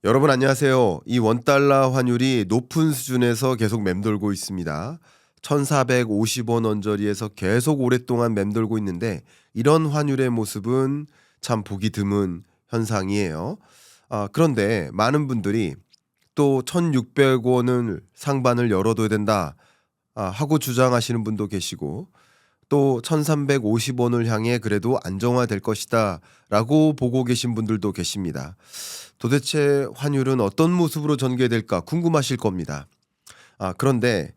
여러분 안녕하세요. 이 원달러 환율이 높은 수준에서 계속 맴돌고 있습니다. 1,450원 언저리에서 계속 오랫동안 맴돌고 있는데 이런 환율의 모습은 참 보기 드문 현상이에요. 그런데 많은 분들이 또 1,600원을 상반을 열어둬야 된다 하고 주장하시는 분도 계시고 또 1,350원을 향해 그래도 안정화될 것이다라고 보고 계신 분들도 계십니다. 도대체 환율은 어떤 모습으로 전개될까 궁금하실 겁니다. 그런데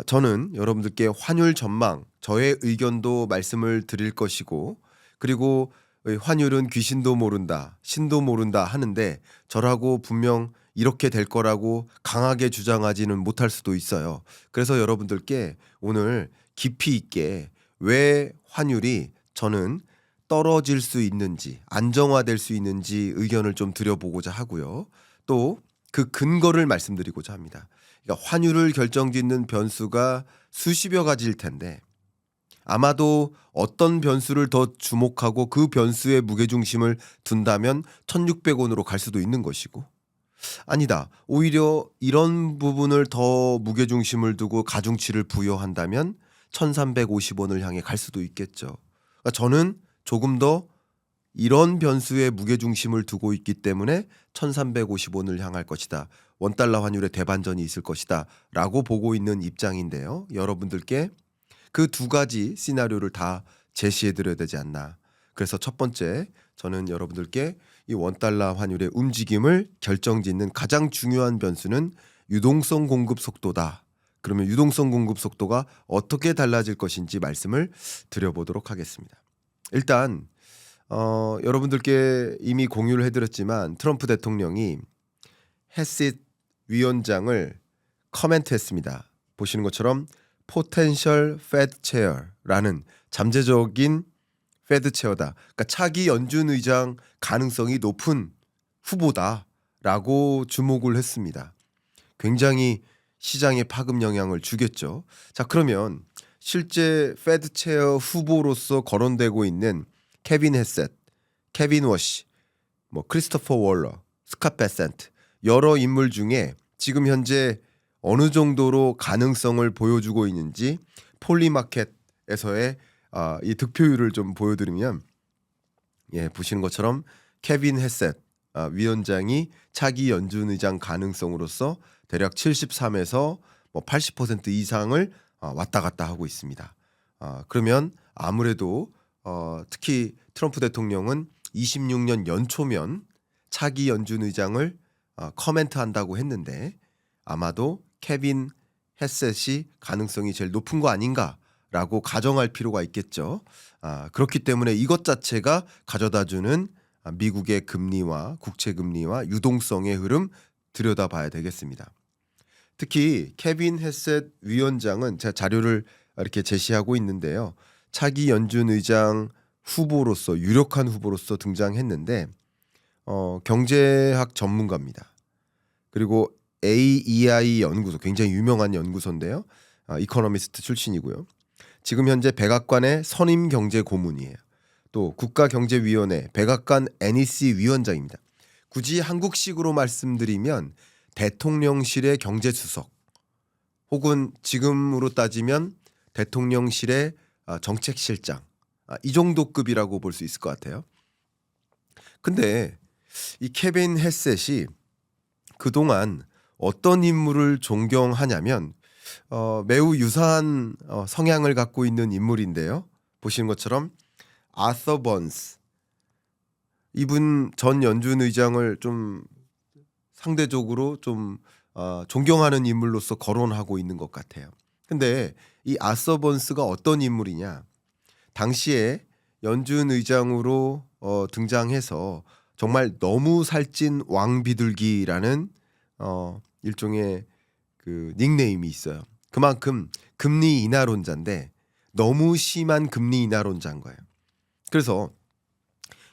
저는 여러분들께 환율 전망, 저의 의견도 말씀을 드릴 것이고 그리고 이 환율은 귀신도 모른다, 신도 모른다 하는데 저라고 분명 이렇게 될 거라고 강하게 주장하지는 못할 수도 있어요. 그래서 여러분들께 오늘 깊이 있게 왜 환율이 저는 떨어질 수 있는지 안정화될 수 있는지 의견을 좀 드려보고자 하고요. 또 그 근거를 말씀드리고자 합니다. 그러니까 환율을 결정짓는 변수가 수십여 가지일 텐데 아마도 어떤 변수를 더 주목하고 그 변수에 무게중심을 둔다면 1,600원으로 갈 수도 있는 것이고 아니다. 오히려 이런 부분을 더 무게중심을 두고 가중치를 부여한다면 1,350원을 향해 갈 수도 있겠죠. 그러니까 저는 조금 더 이런 변수에 무게중심을 두고 있기 때문에 1,350원을 향할 것이다. 원달러 환율의 대반전이 있을 것이다. 라고 보고 있는 입장인데요. 여러분들께 그 두 가지 시나리오를 다 제시해 드려야 되지 않나. 그래서 첫 번째 저는 여러분들께 이 원달러 환율의 움직임을 결정짓는 가장 중요한 변수는 유동성 공급 속도다. 그러면 유동성 공급 속도가 어떻게 달라질 것인지 말씀을 드려보도록 하겠습니다. 일단 여러분들께 이미 공유를 해드렸지만 트럼프 대통령이 헤싯 위원장을 커멘트했습니다. 보시는 것처럼 potential Fed chair라는 잠재적인 페드 체어다. 그러니까 차기 연준 의장 가능성이 높은 후보다라고 주목을 했습니다. 굉장히 시장에 파급 영향을 주겠죠. 자, 그러면 실제 페드 체어 후보로서 거론되고 있는 케빈 헤셋, 케빈 워시, 뭐 크리스토퍼 월러, 스캇 베센트 여러 인물 중에 지금 현재 어느 정도로 가능성을 보여주고 있는지 폴리마켓에서의 이 득표율을 좀 보여드리면 보시는 것처럼 케빈 헤셋 위원장이 차기 연준 의장 가능성으로서 대략 73에서 뭐 80% 이상을 왔다 갔다 하고 있습니다. 그러면 아무래도 특히 트럼프 대통령은 26년 연초면 차기 연준 의장을 커멘트한다고 했는데 아마도 케빈 헤셋이 가능성이 제일 높은 거 아닌가라고 가정할 필요가 있겠죠. 그렇기 때문에 이것 자체가 가져다주는 미국의 금리와 국채 금리와 유동성의 흐름 들여다봐야 되겠습니다. 특히 케빈 헤셋 위원장은 제가 자료를 이렇게 제시하고 있는데요. 차기 연준 의장 후보로서 유력한 후보로서 등장했는데 경제학 전문가입니다. 그리고 AEI 연구소 굉장히 유명한 연구소인데요. 이코노미스트 출신이고요. 지금 현재 백악관의 선임 경제 고문이에요. 또 국가경제위원회 백악관 NEC 위원장입니다. 굳이 한국식으로 말씀드리면 대통령실의 경제수석 혹은 지금으로 따지면 대통령실의 정책실장 이 정도 급이라고 볼 수 있을 것 같아요. 근데 이 케빈 헤셋이 그동안 어떤 인물을 존경하냐면 매우 유사한 성향을 갖고 있는 인물인데요. 보시는 것처럼 아서 번스 이분 전 연준 의장을 좀 상대적으로 좀 존경하는 인물로서 거론하고 있는 것 같아요. 근데 이 아서 번스가 어떤 인물이냐? 당시에 연준 의장으로 등장해서 정말 너무 살찐 왕비둘기라는 일종의 그 닉네임이 있어요. 그만큼 금리 인하론자인데 너무 심한 금리 인하론자인 거예요. 그래서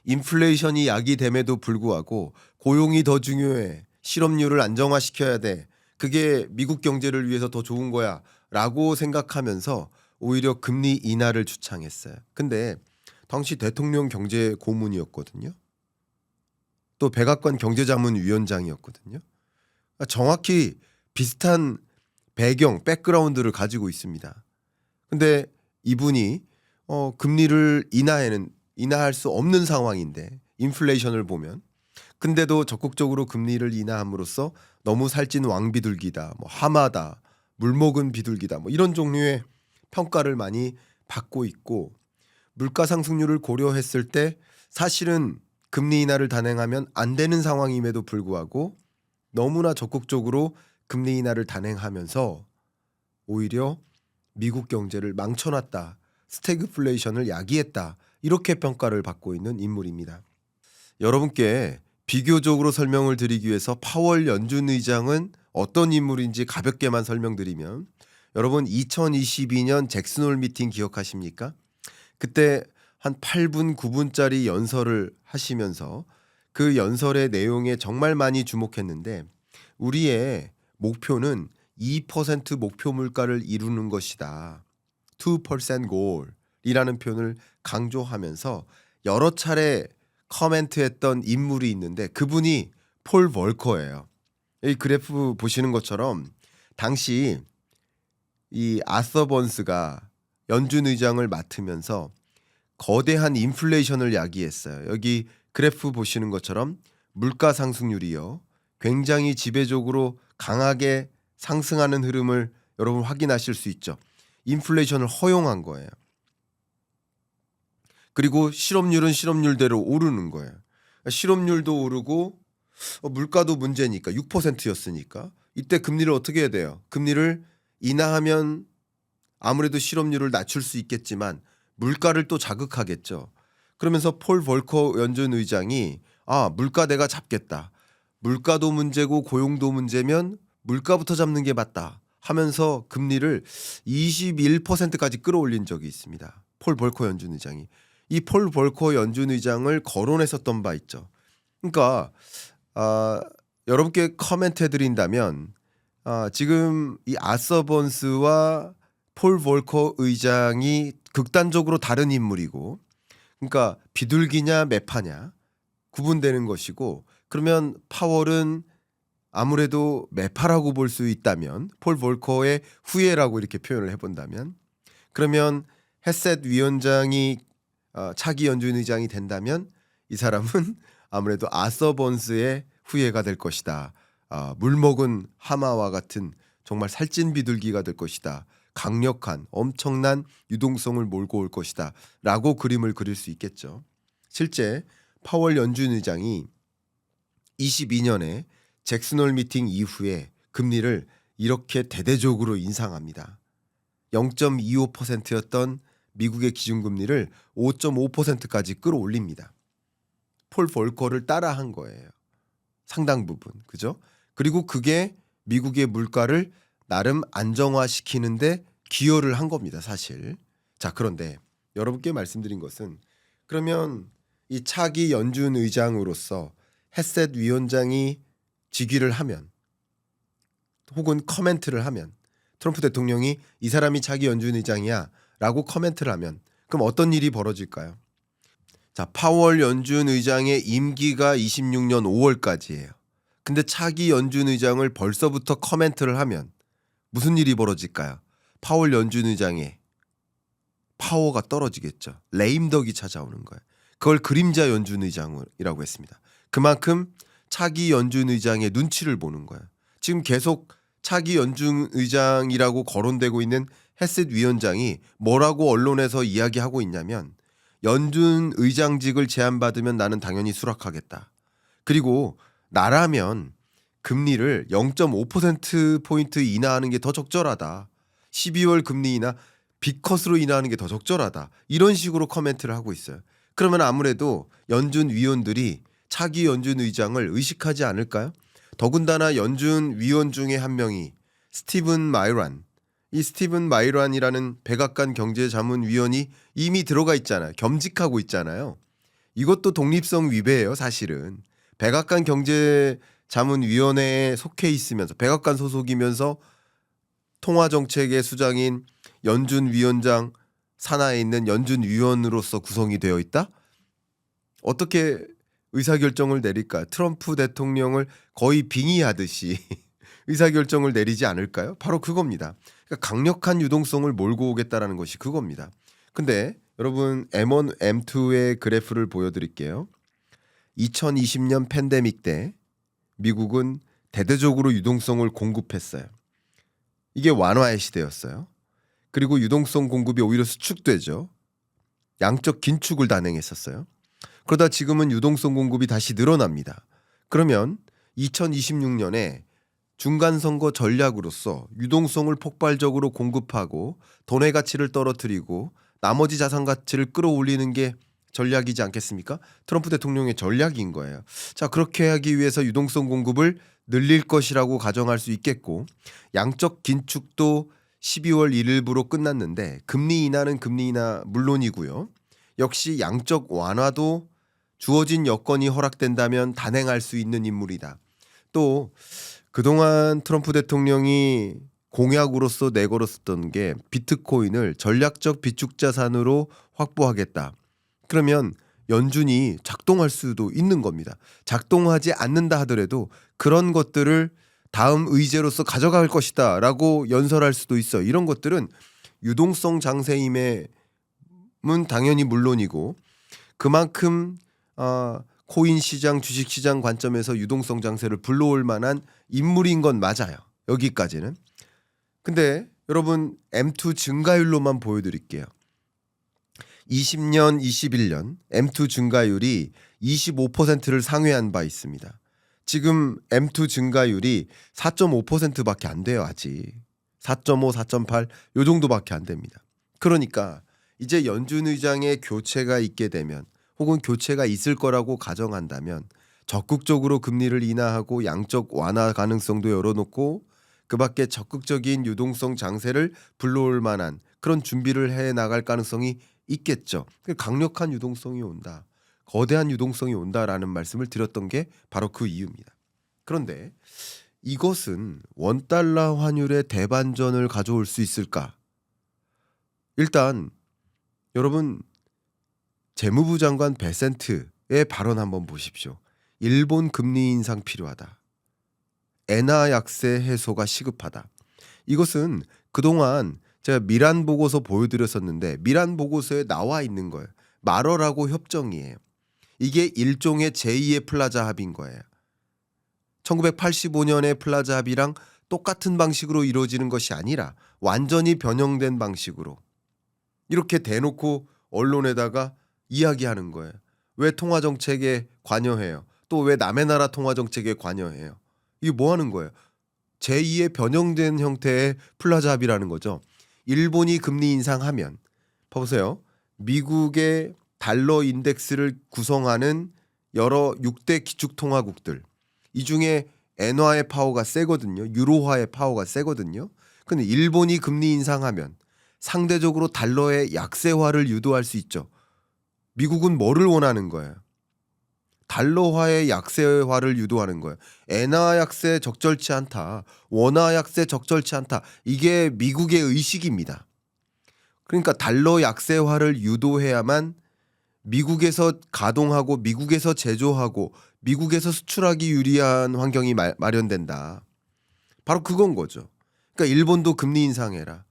인플레이션이 야기됨에도 불구하고 고용이 더 중요해. 실업률을 안정화시켜야 돼. 그게 미국 경제를 위해서 더 좋은 거야. 라고 생각하면서 오히려 금리 인하를 주창했어요. 근데 당시 대통령 경제 고문이었거든요. 또 백악관 경제자문위원장이었거든요. 그러니까 정확히 비슷한 배경, 백그라운드를 가지고 있습니다. 근데 이분이 금리를 인하할 수 없는 상황인데 인플레이션을 보면 근데도 적극적으로 금리를 인하함으로써 너무 살찐 왕비둘기다, 뭐 하마다, 물먹은 비둘기다, 뭐 이런 종류의 평가를 많이 받고 있고 물가 상승률을 고려했을 때 사실은 금리 인하를 단행하면 안 되는 상황임에도 불구하고 너무나 적극적으로 금리 인하를 단행하면서 오히려 미국 경제를 망쳐놨다. 스태그플레이션을 야기했다. 이렇게 평가를 받고 있는 인물입니다. 여러분께 비교적으로 설명을 드리기 위해서 파월 연준 의장은 어떤 인물인지 가볍게만 설명드리면 여러분 2022년 잭슨홀 미팅 기억하십니까? 그때 한 8분 9분짜리 연설을 하시면서 그 연설의 내용에 정말 많이 주목했는데 우리의 목표는 2% 목표 물가를 이루는 것이다. 2% goal이라는 표현을 강조하면서 여러 차례 커멘트했던 인물이 있는데 그분이 폴 볼커예요. 이 그래프 보시는 것처럼 당시 이 아서 번스가 연준 의장을 맡으면서 거대한 인플레이션을 야기했어요. 여기 그래프 보시는 것처럼 물가 상승률이요. 굉장히 지배적으로 강하게 상승하는 흐름을 여러분 확인하실 수 있죠. 인플레이션을 허용한 거예요. 그리고 실업률은 실업률대로 오르는 거예요. 실업률도 오르고 물가도 문제니까 6%였으니까 이때 금리를 어떻게 해야 돼요? 금리를 인하하면 아무래도 실업률을 낮출 수 있겠지만 물가를 또 자극하겠죠. 그러면서 폴 볼커 연준 의장이 물가 내가 잡겠다. 물가도 문제고 고용도 문제면 물가부터 잡는 게 맞다 하면서 금리를 21%까지 끌어올린 적이 있습니다. 폴 볼커 연준 의장이. 이 폴 볼커 연준 의장을 거론했었던 바 있죠. 그러니까 여러분께 커멘트 해드린다면 지금 이 아서 번스와 폴 볼커 의장이 극단적으로 다른 인물이고 그러니까 비둘기냐 매파냐 구분되는 것이고 그러면 파월은 아무래도 매파라고 볼 수 있다면 폴 볼커의 후예라고 이렇게 표현을 해본다면 그러면 헤셋 위원장이 차기 연준 의장이 된다면 이 사람은 아무래도 아서 번스의 후예가 될 것이다. 물먹은 하마와 같은 정말 살찐 비둘기가 될 것이다. 강력한 엄청난 유동성을 몰고 올 것이다. 라고 그림을 그릴 수 있겠죠. 실제 파월 연준 의장이 22년에 잭슨홀 미팅 이후에 금리를 이렇게 대대적으로 인상합니다. 0.25%였던 미국의 기준금리를 5.5%까지 끌어올립니다. 폴 볼커를 따라한 거예요. 상당 부분. 그죠? 그리고 그게 미국의 물가를 나름 안정화시키는데 기여를 한 겁니다. 사실. 자, 그런데 여러분께 말씀드린 것은 그러면 이 차기 연준 의장으로서 헤셋 위원장이 직위를 하면 혹은 커멘트를 하면 트럼프 대통령이 이 사람이 차기 연준 의장이야 라고 커멘트를 하면 그럼 어떤 일이 벌어질까요? 자, 파월 연준 의장의 임기가 26년 5월까지예요. 근데 차기 연준 의장을 벌써부터 커멘트를 하면 무슨 일이 벌어질까요? 파월 연준 의장의 파워가 떨어지겠죠. 레임덕이 찾아오는 거예요. 그걸 그림자 연준 의장이라고 했습니다. 그만큼 차기 연준 의장의 눈치를 보는 거예요. 지금 계속 차기 연준 의장이라고 거론되고 있는 헤셋 위원장이 뭐라고 언론에서 이야기하고 있냐면 연준 의장직을 제안받으면 나는 당연히 수락하겠다. 그리고 나라면 금리를 0.5%포인트 인하하는 게 더 적절하다. 12월 금리 인하 빅컷으로 인하하는 게 더 적절하다. 이런 식으로 커멘트를 하고 있어요. 그러면 아무래도 연준 위원들이 차기 연준 의장을 의식하지 않을까요? 더군다나 연준 위원 중에 한 명이 스티븐 마이란. 이 스티븐 마이란이라는 백악관 경제자문위원이 이미 들어가 있잖아요. 겸직하고 있잖아요. 이것도 독립성 위배예요. 사실은. 백악관 경제자문위원회에 속해 있으면서 백악관 소속이면서 통화정책의 수장인 연준위원장 산하에 있는 연준위원으로서 구성이 되어 있다? 어떻게 의사결정을 내릴까? 트럼프 대통령을 거의 빙의하듯이 의사결정을 내리지 않을까요? 바로 그겁니다. 그러니까 강력한 유동성을 몰고 오겠다라는 것이 그겁니다. 근데 여러분 M1, M2의 그래프를 보여드릴게요. 2020년 팬데믹 때 미국은 대대적으로 유동성을 공급했어요. 이게 완화의 시대였어요. 그리고 유동성 공급이 오히려 수축되죠. 양적 긴축을 단행했었어요. 그러다 지금은 유동성 공급이 다시 늘어납니다. 그러면 2026년에 중간선거 전략으로서 유동성을 폭발적으로 공급하고 돈의 가치를 떨어뜨리고 나머지 자산 가치를 끌어올리는 게 전략이지 않겠습니까? 트럼프 대통령의 전략인 거예요. 자, 그렇게 하기 위해서 유동성 공급을 늘릴 것이라고 가정할 수 있겠고, 양적 긴축도 12월 1일부로 끝났는데 금리 인하는 금리 인하 물론이고요. 역시 양적 완화도 주어진 여건이 허락된다면 단행할 수 있는 인물이다. 또 그동안 트럼프 대통령이 공약으로서 내걸었던 게 비트코인을 전략적 비축 자산으로 확보하겠다. 그러면 연준이 작동할 수도 있는 겁니다. 작동하지 않는다 하더라도 그런 것들을 다음 의제로서 가져갈 것이다 라고 연설할 수도 있어. 이런 것들은 유동성 장세임은 당연히 물론이고 그만큼 코인 시장, 주식 시장 관점에서 유동성 장세를 불러올 만한 인물인 건 맞아요. 여기까지는. 근데 여러분 M2 증가율로만 보여드릴게요. 20년, 21년 M2 증가율이 25%를 상회한 바 있습니다. 지금 M2 증가율이 4.5%밖에 안 돼요. 아직 4.5, 4.8 요 정도밖에 안 됩니다. 그러니까 이제 연준 의장의 교체가 있게 되면 혹은 교체가 있을 거라고 가정한다면 적극적으로 금리를 인하하고 양적 완화 가능성도 열어놓고 그밖에 적극적인 유동성 장세를 불러올 만한 그런 준비를 해나갈 가능성이 있겠죠. 강력한 유동성이 온다. 거대한 유동성이 온다라는 말씀을 드렸던 게 바로 그 이유입니다. 그런데 이것은 원달러 환율의 대반전을 가져올 수 있을까? 일단 여러분 재무부 장관 베센트의 발언 한번 보십시오. 일본 금리 인상 필요하다. 엔화 약세 해소가 시급하다. 이것은 그동안 제가 미란 보고서 보여드렸었는데 미란 보고서에 나와 있는 거예요. 마러라고 협정이에요. 이게 일종의 제2의 플라자 합의인 거예요. 1985년의 플라자 합의랑 똑같은 방식으로 이루어지는 것이 아니라 완전히 변형된 방식으로 이렇게 대놓고 언론에다가 이야기하는 거예요. 왜 통화정책에 관여해요? 또 왜 남의 나라 통화정책에 관여해요? 이게 뭐 하는 거예요? 제2의 변형된 형태의 플라자 합의라는 거죠. 일본이 금리 인상하면 봐보세요. 미국의 달러 인덱스를 구성하는 여러 6대 기축통화국들 이 중에 엔화의 파워가 세거든요. 유로화의 파워가 세거든요. 근데 일본이 금리 인상하면 상대적으로 달러의 약세화를 유도할 수 있죠. 미국은 뭐를 원하는 거예요? 달러화의 약세화를 유도하는 거예요. 엔화 약세 적절치 않다. 원화 약세 적절치 않다. 이게 미국의 의식입니다. 그러니까 달러 약세화를 유도해야만 미국에서 가동하고 미국에서 제조하고 미국에서 수출하기 유리한 환경이 마련된다. 바로 그건 거죠. 그러니까 일본도 금리 인상해라.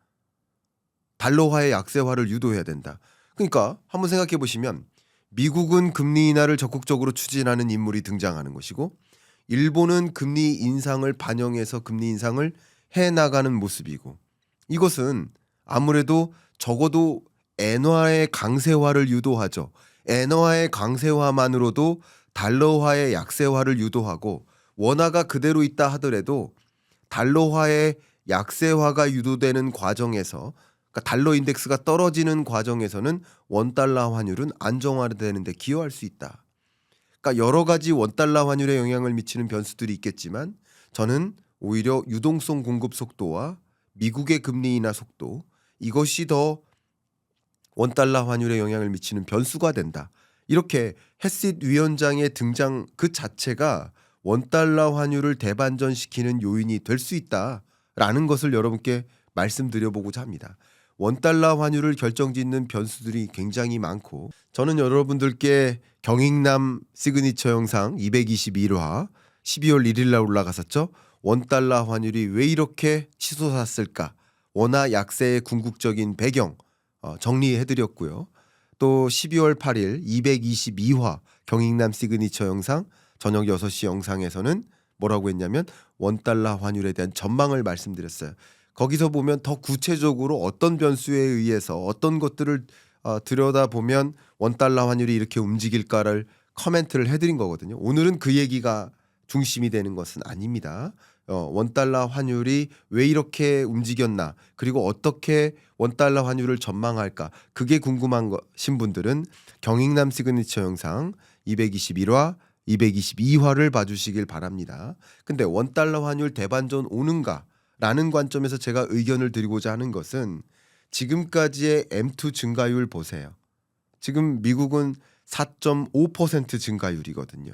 달러화의 약세화를 유도해야 된다. 그러니까 한번 생각해 보시면 미국은 금리 인하를 적극적으로 추진하는 인물이 등장하는 것이고 일본은 금리 인상을 반영해서 금리 인상을 해나가는 모습이고 이것은 아무래도 적어도 엔화의 강세화를 유도하죠. 엔화의 강세화만으로도 달러화의 약세화를 유도하고 원화가 그대로 있다 하더라도 달러화의 약세화가 유도되는 과정에서 그러니까 달러 인덱스가 떨어지는 과정에서는 원달러 환율은 안정화되는 데 기여할 수 있다. 그러니까 여러 가지 원달러 환율에 영향을 미치는 변수들이 있겠지만 저는 오히려 유동성 공급 속도와 미국의 금리 인하 속도 이것이 더 원달러 환율에 영향을 미치는 변수가 된다. 이렇게 헤싯 위원장의 등장 그 자체가 원달러 환율을 대반전시키는 요인이 될 수 있다라는 것을 여러분께 말씀드려보고자 합니다. 원달러 환율을 결정짓는 변수들이 굉장히 많고 저는 여러분들께 경익남 시그니처 영상 221화 12월 1일 날 올라갔었죠. 원달러 환율이 왜 이렇게 치솟았을까? 원화 약세의 궁극적인 배경 정리해드렸고요. 또 12월 8일 222화 경익남 시그니처 영상 저녁 6시 영상에서는 뭐라고 했냐면 원달러 환율에 대한 전망을 말씀드렸어요. 거기서 보면 더 구체적으로 어떤 변수에 의해서 어떤 것들을 들여다보면 원달러 환율이 이렇게 움직일까를 커멘트를 해드린 거거든요. 오늘은 그 얘기가 중심이 되는 것은 아닙니다. 원달러 환율이 왜 이렇게 움직였나 그리고 어떻게 원달러 환율을 전망할까 그게 궁금한 것인 분들은 경익남 시그니처 영상 221화 222화를 봐주시길 바랍니다. 근데 원달러 환율 대반전 오는가 라는 관점에서 제가 의견을 드리고자 하는 것은 지금까지의 M2 증가율 보세요. 지금 미국은 4.5% 증가율이거든요.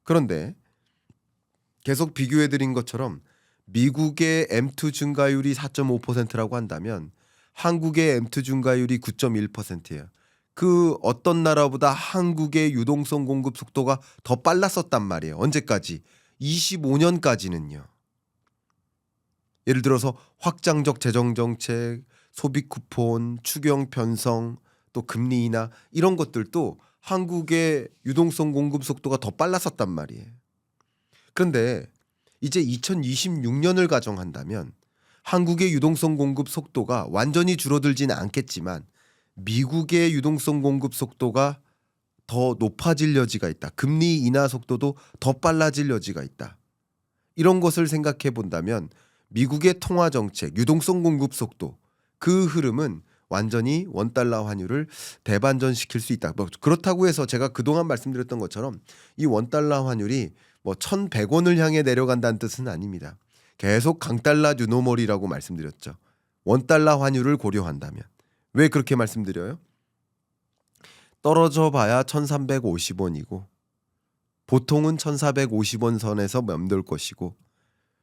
그런데 계속 비교해 드린 것처럼 미국의 M2 증가율이 4.5%라고 한다면 한국의 M2 증가율이 9.1%예요. 그 어떤 나라보다 한국의 유동성 공급 속도가 더 빨랐었단 말이에요. 언제까지? 25년까지는요. 예를 들어서 확장적 재정 정책, 소비 쿠폰, 추경 편성, 또 금리 인하 이런 것들도 한국의 유동성 공급 속도가 더 빨랐었단 말이에요. 그런데 이제 2026년을 가정한다면 한국의 유동성 공급 속도가 완전히 줄어들지는 않겠지만 미국의 유동성 공급 속도가 더 높아질 여지가 있다. 금리 인하 속도도 더 빨라질 여지가 있다. 이런 것을 생각해 본다면 미국의 통화 정책, 유동성 공급 속도 그 흐름은 완전히 원달러 환율을 대반전시킬 수 있다. 뭐 그렇다고 해서 제가 그동안 말씀드렸던 것처럼 이 원달러 환율이 뭐 1,100원을 향해 내려간다는 뜻은 아닙니다. 계속 강달러 뉴노멀이라고 말씀드렸죠. 원달러 환율을 고려한다면. 왜 그렇게 말씀드려요? 떨어져 봐야 1,350원이고 보통은 1,450원 선에서 멈돌 것이고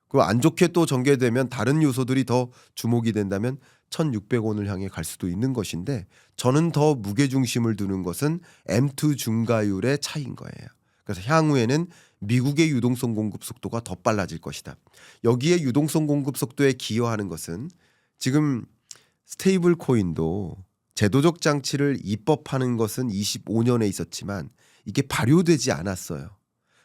그리고 안 좋게 또 전개되면 다른 요소들이 더 주목이 된다면 1,600원을 향해 갈 수도 있는 것인데 저는 더 무게중심을 두는 것은 M2 증가율의 차이인 거예요. 그래서 향후에는 미국의 유동성 공급 속도가 더 빨라질 것이다. 여기에 유동성 공급 속도에 기여하는 것은 지금 스테이블 코인도 제도적 장치를 입법하는 것은 25년에 있었지만 이게 발효되지 않았어요.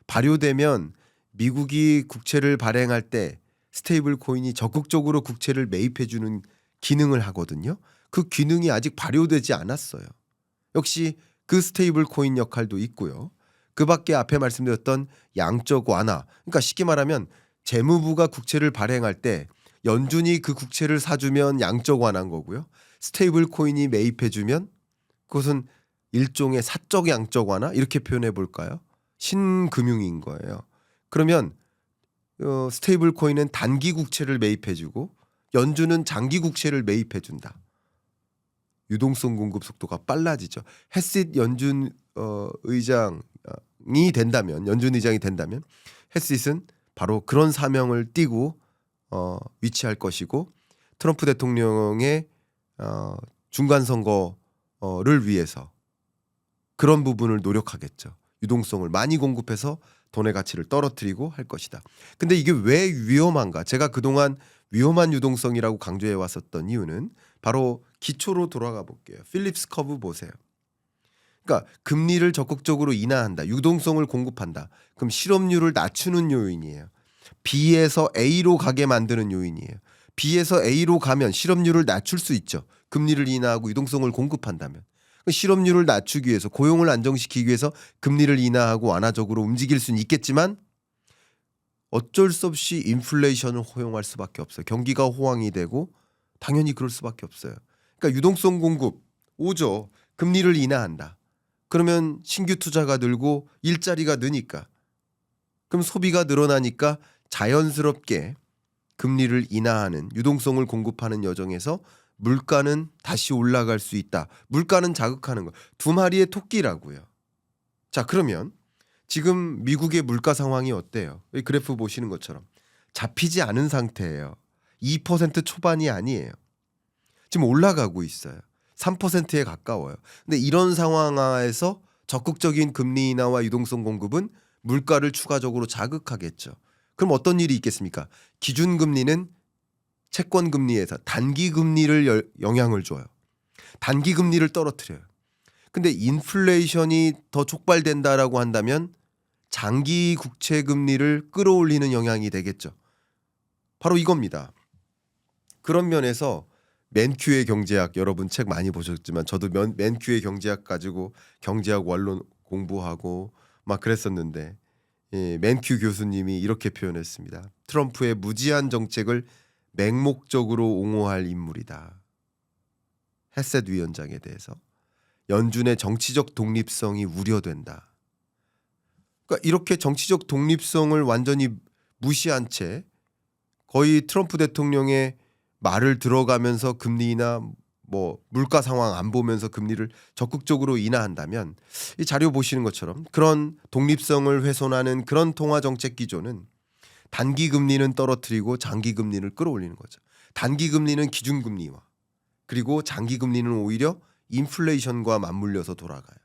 발효되면 미국이 국채를 발행할 때 스테이블 코인이 적극적으로 국채를 매입해 주는 기능을 하거든요. 그 기능이 아직 발효되지 않았어요. 역시 그 스테이블 코인 역할도 있고요. 그 밖에 앞에 말씀드렸던 양적 완화. 그러니까 쉽게 말하면 재무부가 국채를 발행할 때 연준이 그 국채를 사주면 양적 완화인 거고요. 스테이블 코인이 매입해 주면 그것은 일종의 사적 양적 완화 이렇게 표현해 볼까요? 신금융인 거예요. 그러면 스테이블 코인은 단기 국채를 매입해 주고 연준은 장기 국채를 매입해 준다. 유동성 공급 속도가 빨라지죠. 헤싯 연준 의장이 된다면 연준 의장이 된다면 헤싯은 바로 그런 사명을 띠고 위치할 것이고 트럼프 대통령의 중간 선거를 위해서 그런 부분을 노력하겠죠. 유동성을 많이 공급해서 돈의 가치를 떨어뜨리고 할 것이다. 근데 이게 왜 위험한가? 제가 그동안 위험한 유동성이라고 강조해 왔었던 이유는 바로 기초로 돌아가 볼게요. 필립스 커브 보세요. 그러니까 금리를 적극적으로 인하한다. 유동성을 공급한다. 그럼 실업률을 낮추는 요인이에요. B에서 A로 가게 만드는 요인이에요. B에서 A로 가면 실업률을 낮출 수 있죠. 금리를 인하하고 유동성을 공급한다면. 실업률을 낮추기 위해서 고용을 안정시키기 위해서 금리를 인하하고 완화적으로 움직일 수는 있겠지만 어쩔 수 없이 인플레이션을 허용할 수밖에 없어요. 경기가 호황이 되고 당연히 그럴 수밖에 없어요. 그러니까 유동성 공급 오죠. 금리를 인하한다. 그러면 신규 투자가 늘고 일자리가 느니까 그럼 소비가 늘어나니까 자연스럽게 금리를 인하하는 유동성을 공급하는 여정에서 물가는 다시 올라갈 수 있다. 물가는 자극하는 거. 두 마리의 토끼라고요. 자, 그러면 지금 미국의 물가 상황이 어때요? 이 그래프 보시는 것처럼 잡히지 않은 상태예요. 2% 초반이 아니에요. 지금 올라가고 있어요. 3%에 가까워요. 근데 이런 상황 하에서 적극적인 금리 인하와 유동성 공급은 물가를 추가적으로 자극하겠죠. 그럼 어떤 일이 있겠습니까? 기준금리는 채권금리에서 단기금리를 영향을 줘요. 단기금리를 떨어뜨려요. 근데 인플레이션이 더 촉발된다라고 한다면 장기 국채 금리를 끌어올리는 영향이 되겠죠. 바로 이겁니다. 그런 면에서 맨큐의 경제학, 여러분 책 많이 보셨지만 저도 맨큐의 경제학 가지고 경제학 원론 공부하고 막 그랬었는데, 맨큐 교수님이 이렇게 표현했습니다. 트럼프의 무지한 정책을 맹목적으로 옹호할 인물이다. 헤셋 위원장에 대해서 연준의 정치적 독립성이 우려된다. 그러니까 이렇게 정치적 독립성을 완전히 무시한 채 거의 트럼프 대통령의 말을 들어가면서 금리나 뭐 물가 상황 안 보면서 금리를 적극적으로 인하한다면, 이 자료 보시는 것처럼 그런 독립성을 훼손하는 그런 통화 정책 기조는 단기 금리는 떨어뜨리고 장기 금리를 끌어올리는 거죠. 단기 금리는 기준 금리와 그리고 장기 금리는 오히려 인플레이션과 맞물려서 돌아가요.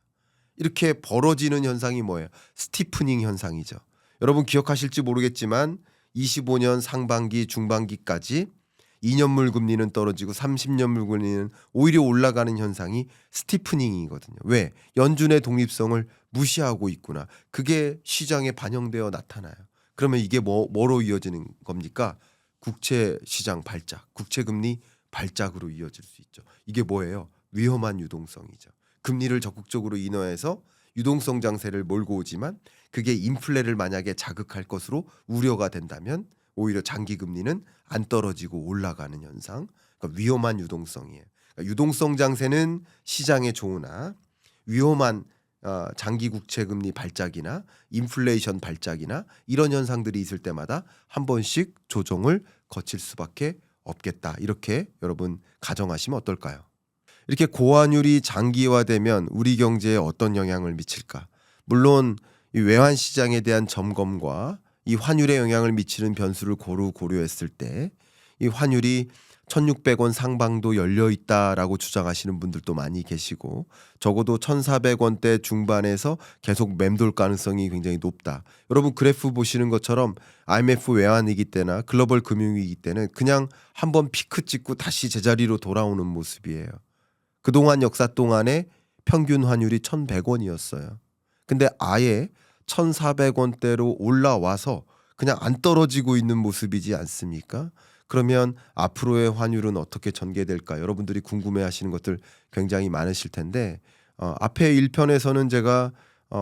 이렇게 벌어지는 현상이 뭐예요? 스티프닝 현상이죠. 여러분 기억하실지 모르겠지만 25년 상반기 중반기까지 2년물 금리는 떨어지고 30년물 금리는 오히려 올라가는 현상이 스티프닝이거든요. 왜? 연준의 독립성을 무시하고 있구나. 그게 시장에 반영되어 나타나요. 그러면 이게 뭐로 이어지는 겁니까? 국채 시장 발작, 국채 금리 발작으로 이어질 수 있죠. 이게 뭐예요? 위험한 유동성이죠. 금리를 적극적으로 인하해서 유동성 장세를 몰고 오지만 그게 인플레를 만약에 자극할 것으로 우려가 된다면 오히려 장기 금리는 안 떨어지고 올라가는 현상, 그러니까 위험한 유동성이에요. 그러니까 유동성 장세는 시장에 좋으나 위험한 장기 국채 금리 발작이나 인플레이션 발작이나 이런 현상들이 있을 때마다 한 번씩 조정을 거칠 수밖에 없겠다. 이렇게 여러분 가정하시면 어떨까요? 이렇게 고환율이 장기화되면 우리 경제에 어떤 영향을 미칠까? 물론 이 외환 시장에 대한 점검과 이 환율에 영향을 미치는 변수를 고려했을 때 이 환율이 1,600원 상방도 열려 있다라고 주장하시는 분들도 많이 계시고, 적어도 1,400원대 중반에서 계속 맴돌 가능성이 굉장히 높다. 여러분 그래프 보시는 것처럼 IMF 외환위기 때나 글로벌 금융위기 때는 그냥 한번 피크 찍고 다시 제자리로 돌아오는 모습이에요. 그동안 역사 동안에 평균 환율이 1,100원이었어요. 근데 아예 1,400원대로 올라와서 그냥 안 떨어지고 있는 모습이지 않습니까? 그러면 앞으로의 환율은 어떻게 전개될까? 여러분들이 궁금해하시는 것들 굉장히 많으실 텐데, 앞에 1편에서는 제가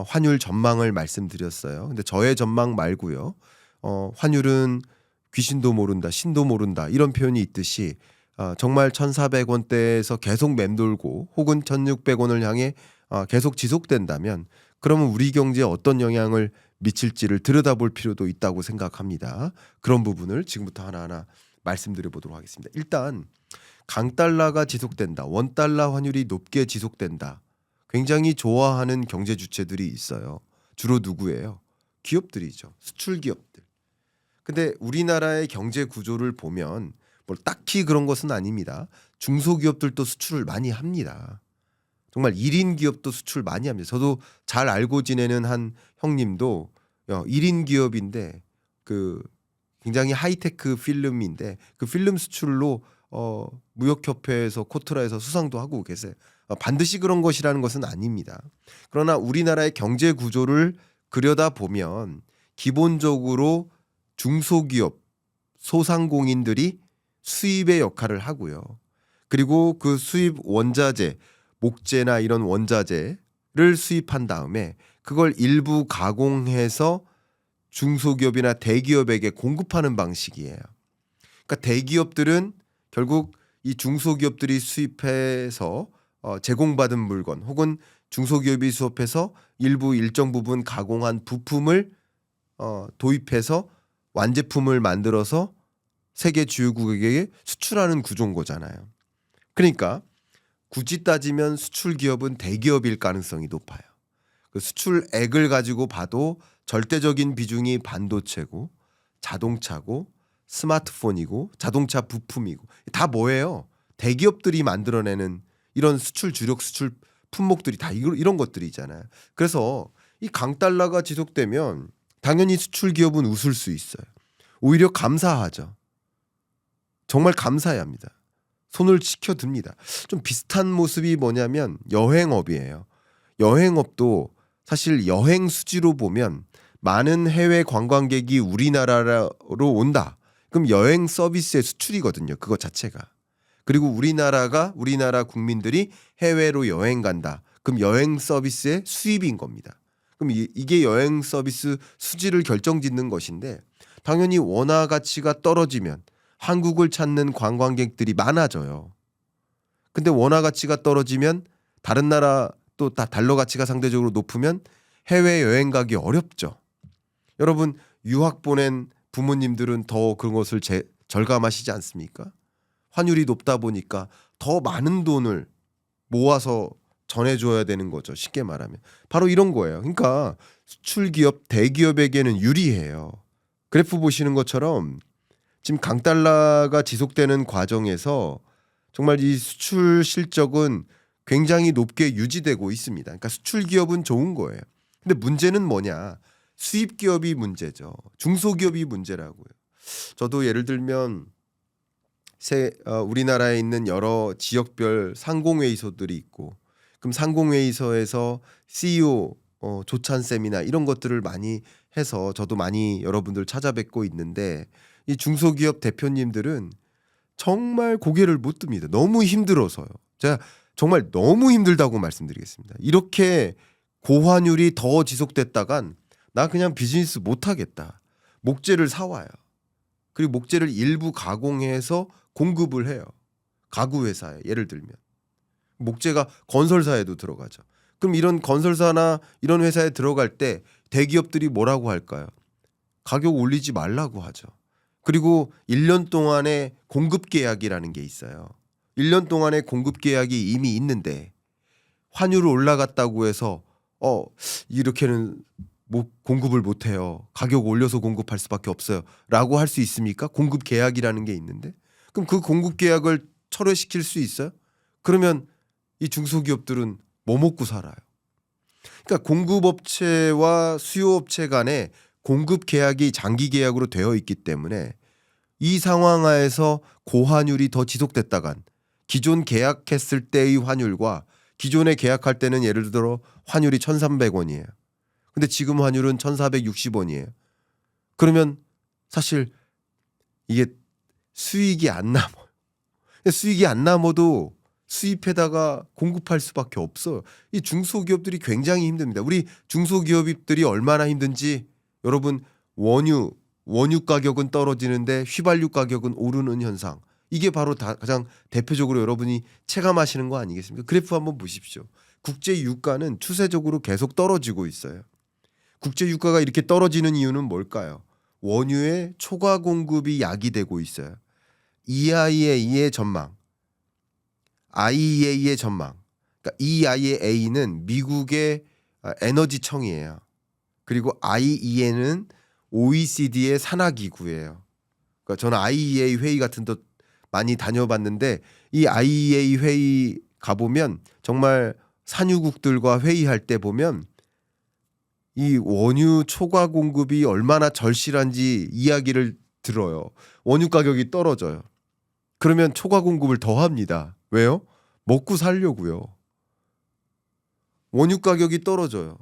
환율 전망을 말씀드렸어요. 근데 저의 전망 말고요. 환율은 귀신도 모른다, 신도 모른다 이런 표현이 있듯이 정말 1,400원대에서 계속 맴돌고 혹은 1,600원을 향해 계속 지속된다면 그러면 우리 경제에 어떤 영향을 미칠지를 들여다볼 필요도 있다고 생각합니다. 그런 부분을 지금부터 하나하나 말씀드려 보도록 하겠습니다. 일단 강달러가 지속된다, 원달러 환율이 높게 지속된다, 굉장히 좋아하는 경제 주체들이 있어요. 주로 누구예요? 기업들이죠. 수출 기업들. 근데 우리나라의 경제 구조를 보면 뭐 딱히 그런 것은 아닙니다. 중소기업들도 수출을 많이 합니다. 정말 1인 기업도 수출 많이 합니다. 저도 잘 알고 지내는 한 형님도 1인 기업인데 그 굉장히 하이테크 필름인데 그 필름 수출로 무역협회에서 코트라에서 수상도 하고 계세요. 반드시 그런 것이라는 것은 아닙니다. 그러나 우리나라의 경제 구조를 그려다 보면 기본적으로 중소기업, 소상공인들이 수입의 역할을 하고요. 그리고 그 수입 원자재, 목재나 이런 원자재를 수입한 다음에 그걸 일부 가공해서 중소기업이나 대기업에게 공급하는 방식이에요. 그러니까 대기업들은 결국 이 중소기업들이 수입해서 제공받은 물건 혹은 중소기업이 수입해서 일부 일정 부분 가공한 부품을 도입해서 완제품을 만들어서 세계 주요국에게 수출하는 구조인 거잖아요. 그러니까 굳이 따지면 수출 기업은 대기업일 가능성이 높아요. 그 수출액을 가지고 봐도 절대적인 비중이 반도체고 자동차고 스마트폰이고 자동차 부품이고 다 뭐예요? 대기업들이 만들어내는 이런 수출 주력 수출 품목들이 다 이런 것들이잖아요. 그래서 이 강달러가 지속되면 당연히 수출 기업은 웃을 수 있어요. 오히려 감사하죠. 정말 감사해야 합니다. 손을 치켜듭니다. 좀 비슷한 모습이 뭐냐면 여행업이에요. 여행업도 사실 여행 수지로 보면 많은 해외 관광객이 우리나라로 온다. 그럼 여행 서비스의 수출이거든요. 그거 자체가. 그리고 우리나라 국민들이 해외로 여행 간다. 그럼 여행 서비스의 수입인 겁니다. 그럼 이게 여행 서비스 수지를 결정짓는 것인데 당연히 원화 가치가 떨어지면 한국을 찾는 관광객들이 많아져요. 근데 원화 가치가 떨어지면 다른 나라 또 달러 가치가 상대적으로 높으면 해외 여행 가기 어렵죠. 여러분 유학 보낸 부모님들은 더 그런 것을 절감하시지 않습니까? 환율이 높다 보니까 더 많은 돈을 모아서 전해줘야 되는 거죠. 쉽게 말하면. 바로 이런 거예요. 그러니까 수출기업, 대기업에게는 유리해요. 그래프 보시는 것처럼 지금 강달러가 지속되는 과정에서 정말 이 수출 실적은 굉장히 높게 유지되고 있습니다. 그러니까 수출 기업은 좋은 거예요. 근데 문제는 뭐냐? 수입 기업이 문제죠. 중소기업이 문제라고요. 저도 예를 들면 우리나라에 있는 여러 지역별 상공회의소들이 있고 그럼 상공회의소에서 CEO 조찬 세미나 이런 것들을 많이 해서 저도 많이 여러분들 찾아뵙고 있는데 이 중소기업 대표님들은 정말 고개를 못 듭니다. 너무 힘들어서요. 제가 정말 너무 힘들다고 말씀드리겠습니다. 이렇게 고환율이 더 지속됐다간 나 그냥 비즈니스 못하겠다. 목재를 사와요. 그리고 목재를 일부 가공해서 공급을 해요. 가구 회사에 예를 들면. 목재가 건설사에도 들어가죠. 그럼 이런 건설사나 이런 회사에 들어갈 때 대기업들이 뭐라고 할까요? 가격 올리지 말라고 하죠. 그리고 1년 동안의 공급 계약이라는 게 있어요. 1년 동안의 공급 계약이 이미 있는데 환율이 올라갔다고 해서 이렇게는 공급을 못 해요. 가격 올려서 공급할 수밖에 없어요. 라고 할 수 있습니까? 공급 계약이라는 게 있는데. 그럼 그 공급 계약을 철회시킬 수 있어요? 그러면 이 중소기업들은 뭐 먹고 살아요? 그러니까 공급업체와 수요업체 간에 공급 계약이 장기 계약으로 되어 있기 때문에 이 상황 하에서 고환율이 더 지속됐다간 기존 계약했을 때의 환율과 기존에 계약할 때는 예를 들어 환율이 1,300원이에요. 근데 지금 환율은 1,460원이에요. 그러면 사실 이게 수익이 안 남아요. 수익이 안 남아도 수입해다가 공급할 수밖에 없어요. 이 중소기업들이 굉장히 힘듭니다. 우리 중소기업들이 얼마나 힘든지 여러분 원유 가격은 떨어지는데 휘발유 가격은 오르는 현상. 이게 바로 가장 대표적으로 여러분이 체감하시는 거 아니겠습니까? 그래프 한번 보십시오. 국제 유가는 추세적으로 계속 떨어지고 있어요. 국제 유가가 이렇게 떨어지는 이유는 뭘까요? 원유의 초과 공급이 야기되고 있어요. EIA의 전망, IEA의 전망. 그러니까 EIA는 미국의 에너지청이에요. 그리고 IEA는 OECD의 산하기구예요. 그러니까 저는 IEA 회의 같은 데 많이 다녀봤는데 이 IEA 회의 가보면 정말 산유국들과 회의할 때 보면 이 원유 초과 공급이 얼마나 절실한지 이야기를 들어요. 원유 가격이 떨어져요. 그러면 초과 공급을 더 합니다. 왜요? 먹고 살려고요. 원유 가격이 떨어져요.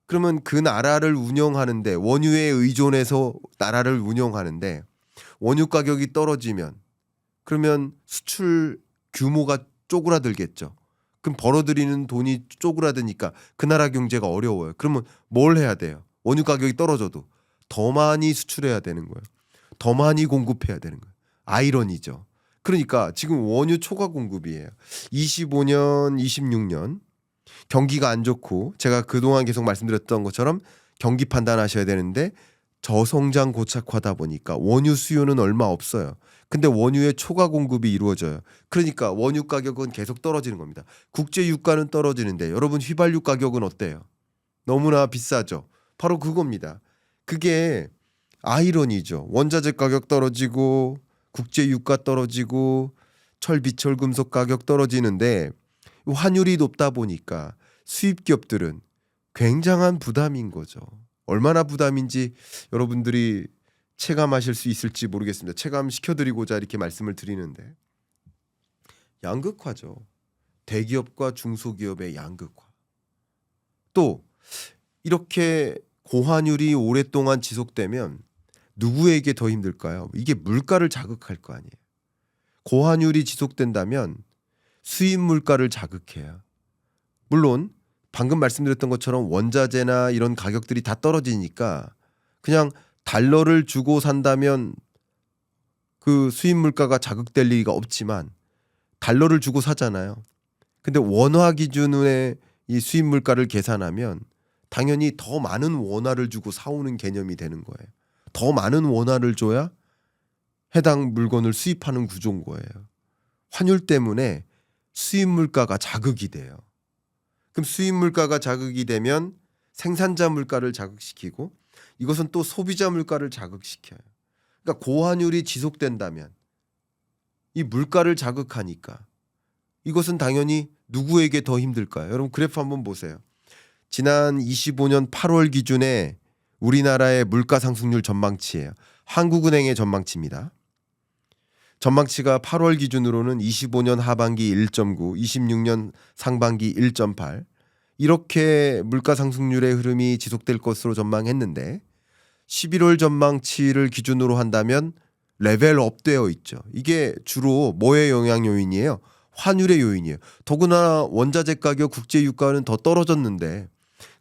그러면 그 나라를 운영하는데 원유에 의존해서 나라를 운영하는데 원유 가격이 떨어지면 그러면 수출 규모가 쪼그라들겠죠. 그럼 벌어들이는 돈이 쪼그라드니까 그 나라 경제가 어려워요. 그러면 뭘 해야 돼요? 원유 가격이 떨어져도 더 많이 수출해야 되는 거예요. 더 많이 공급해야 되는 거예요. 아이러니죠. 그러니까 지금 원유 초과 공급이에요. 25년, 26년 경기가 안 좋고 제가 그동안 계속 말씀드렸던 것처럼 경기 판단하셔야 되는데 저성장 고착화다 보니까 원유 수요는 얼마 없어요. 근데 원유의 초과 공급이 이루어져요. 그러니까 원유 가격은 계속 떨어지는 겁니다. 국제 유가는 떨어지는데 여러분 휘발유 가격은 어때요? 너무나 비싸죠. 바로 그겁니다. 그게 아이러니죠. 원자재 가격 떨어지고 국제 유가 떨어지고 철 금속 가격 떨어지는데 환율이 높다 보니까 수입 기업들은 굉장한 부담인 거죠. 얼마나 부담인지 여러분들이 체감하실 수 있을지 모르겠습니다. 체감시켜 드리고자 이렇게 말씀을 드리는데 양극화죠. 대기업과 중소기업의 양극화. 또 이렇게 고환율이 오랫동안 지속되면 누구에게 더 힘들까요? 이게 물가를 자극할 거 아니에요. 고환율이 지속된다면 수입 물가를 자극해요. 물론 방금 말씀드렸던 것처럼 원자재나 이런 가격들이 다 떨어지니까 그냥 달러를 주고 산다면 그 수입 물가가 자극될 리가 없지만 달러를 주고 사잖아요. 근데 원화 기준의 이 수입 물가를 계산하면 당연히 더 많은 원화를 주고 사오는 개념이 되는 거예요. 더 많은 원화를 줘야 해당 물건을 수입하는 구조인 거예요. 환율 때문에 수입 물가가 자극이 돼요. 그럼 수입 물가가 자극이 되면 생산자 물가를 자극시키고 이것은 또 소비자 물가를 자극시켜요. 그러니까 고환율이 지속된다면 이 물가를 자극하니까 이것은 당연히 누구에게 더 힘들까요? 여러분 그래프 한번 보세요. 지난 25년 8월 기준의 우리나라의 물가 상승률 전망치예요. 한국은행의 전망치입니다. 전망치가 8월 기준으로는 25년 하반기 1.9, 26년 상반기 1.8 이렇게 물가 상승률의 흐름이 지속될 것으로 전망했는데 11월 전망치를 기준으로 한다면 레벨업 되어 있죠. 이게 주로 뭐의 영향 요인이에요? 환율의 요인이에요. 더구나 원자재 가격, 국제 유가는 더 떨어졌는데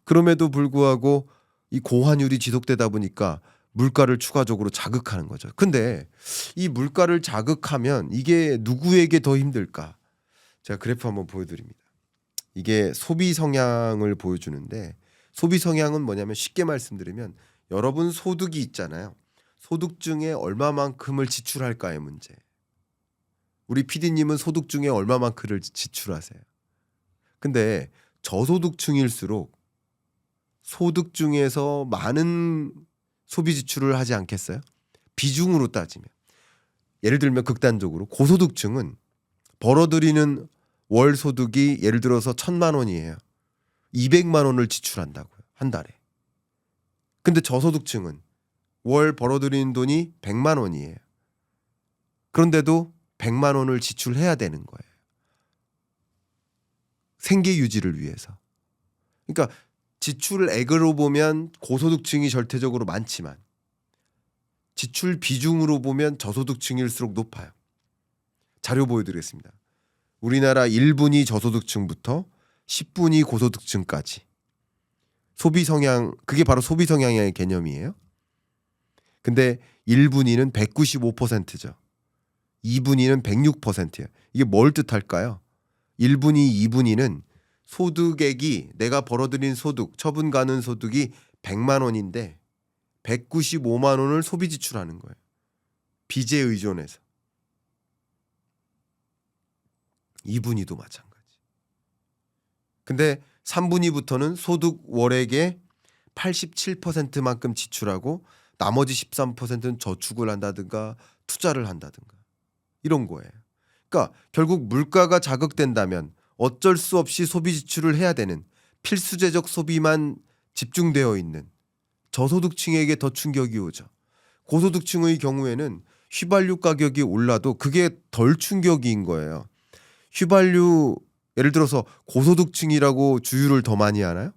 그럼에도 불구하고 이 고환율이 지속되다 보니까 물가를 추가적으로 자극하는 거죠. 근데 이 물가를 자극하면 이게 누구에게 더 힘들까? 제가 그래프 한번 보여드립니다. 이게 소비 성향을 보여주는데 소비 성향은 뭐냐면 쉽게 말씀드리면 여러분 소득이 있잖아요. 소득 중에 얼마만큼을 지출할까의 문제. 우리 PD님은 소득 중에 얼마만큼을 지출하세요. 근데 저소득층일수록 소득 중에서 많은 소비 지출을 하지 않겠어요? 비중으로 따지면. 예를 들면 극단적으로 고소득층은 벌어들이는 월 소득이 예를 들어서 1,000만 원이에요. 200만 원을 지출한다고요. 한 달에. 근데 저소득층은 월 벌어들이는 돈이 100만 원이에요. 그런데도 100만 원을 지출해야 되는 거예요. 생계 유지를 위해서. 그러니까 지출액으로 보면 고소득층이 절대적으로 많지만 지출 비중으로 보면 저소득층일수록 높아요. 자료 보여드리겠습니다. 우리나라 1분위 저소득층부터 10분위 고소득층까지 소비 성향, 그게 바로 소비 성향의 개념이에요. 근데 1분위는 195%죠. 2분위는 106%예요. 이게 뭘 뜻할까요? 1분위, 2분위는 소득액이 내가 벌어들인 소득, 처분 가능 소득이 100만 원인데 195만 원을 소비 지출하는 거예요. 빚에 의존해서. 2분위도 마찬가지. 근데 3분위부터는 소득 월액의 87%만큼 지출하고 나머지 13%는 저축을 한다든가 투자를 한다든가 이런 거예요. 그러니까 결국 물가가 자극된다면 어쩔 수 없이 소비 지출을 해야 되는 필수재적 소비만 집중되어 있는 저소득층에게 더 충격이 오죠. 고소득층의 경우에는 휘발유 가격이 올라도 그게 덜 충격인 거예요. 휘발유 예를 들어서 고소득층이라고 주유를 더 많이 하나요?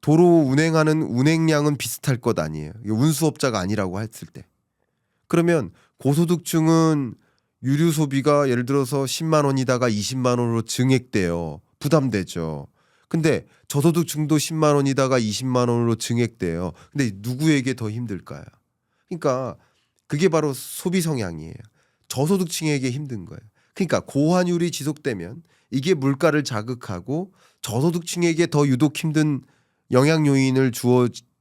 도로 운행하는 운행량은 비슷할 것 아니에요. 운수업자가 아니라고 했을 때. 그러면 고소득층은 유류 소비가 예를 들어서 10만 원이다가 20만 원으로 증액돼요. 부담되죠. 근데 저소득층도 10만 원이다가 20만 원으로 증액돼요. 근데 누구에게 더 힘들까요? 그러니까 그게 바로 소비 성향이에요. 저소득층에게 힘든 거예요. 그러니까 고환율이 지속되면 이게 물가를 자극하고 저소득층에게 더 유독 힘든 영향 요인을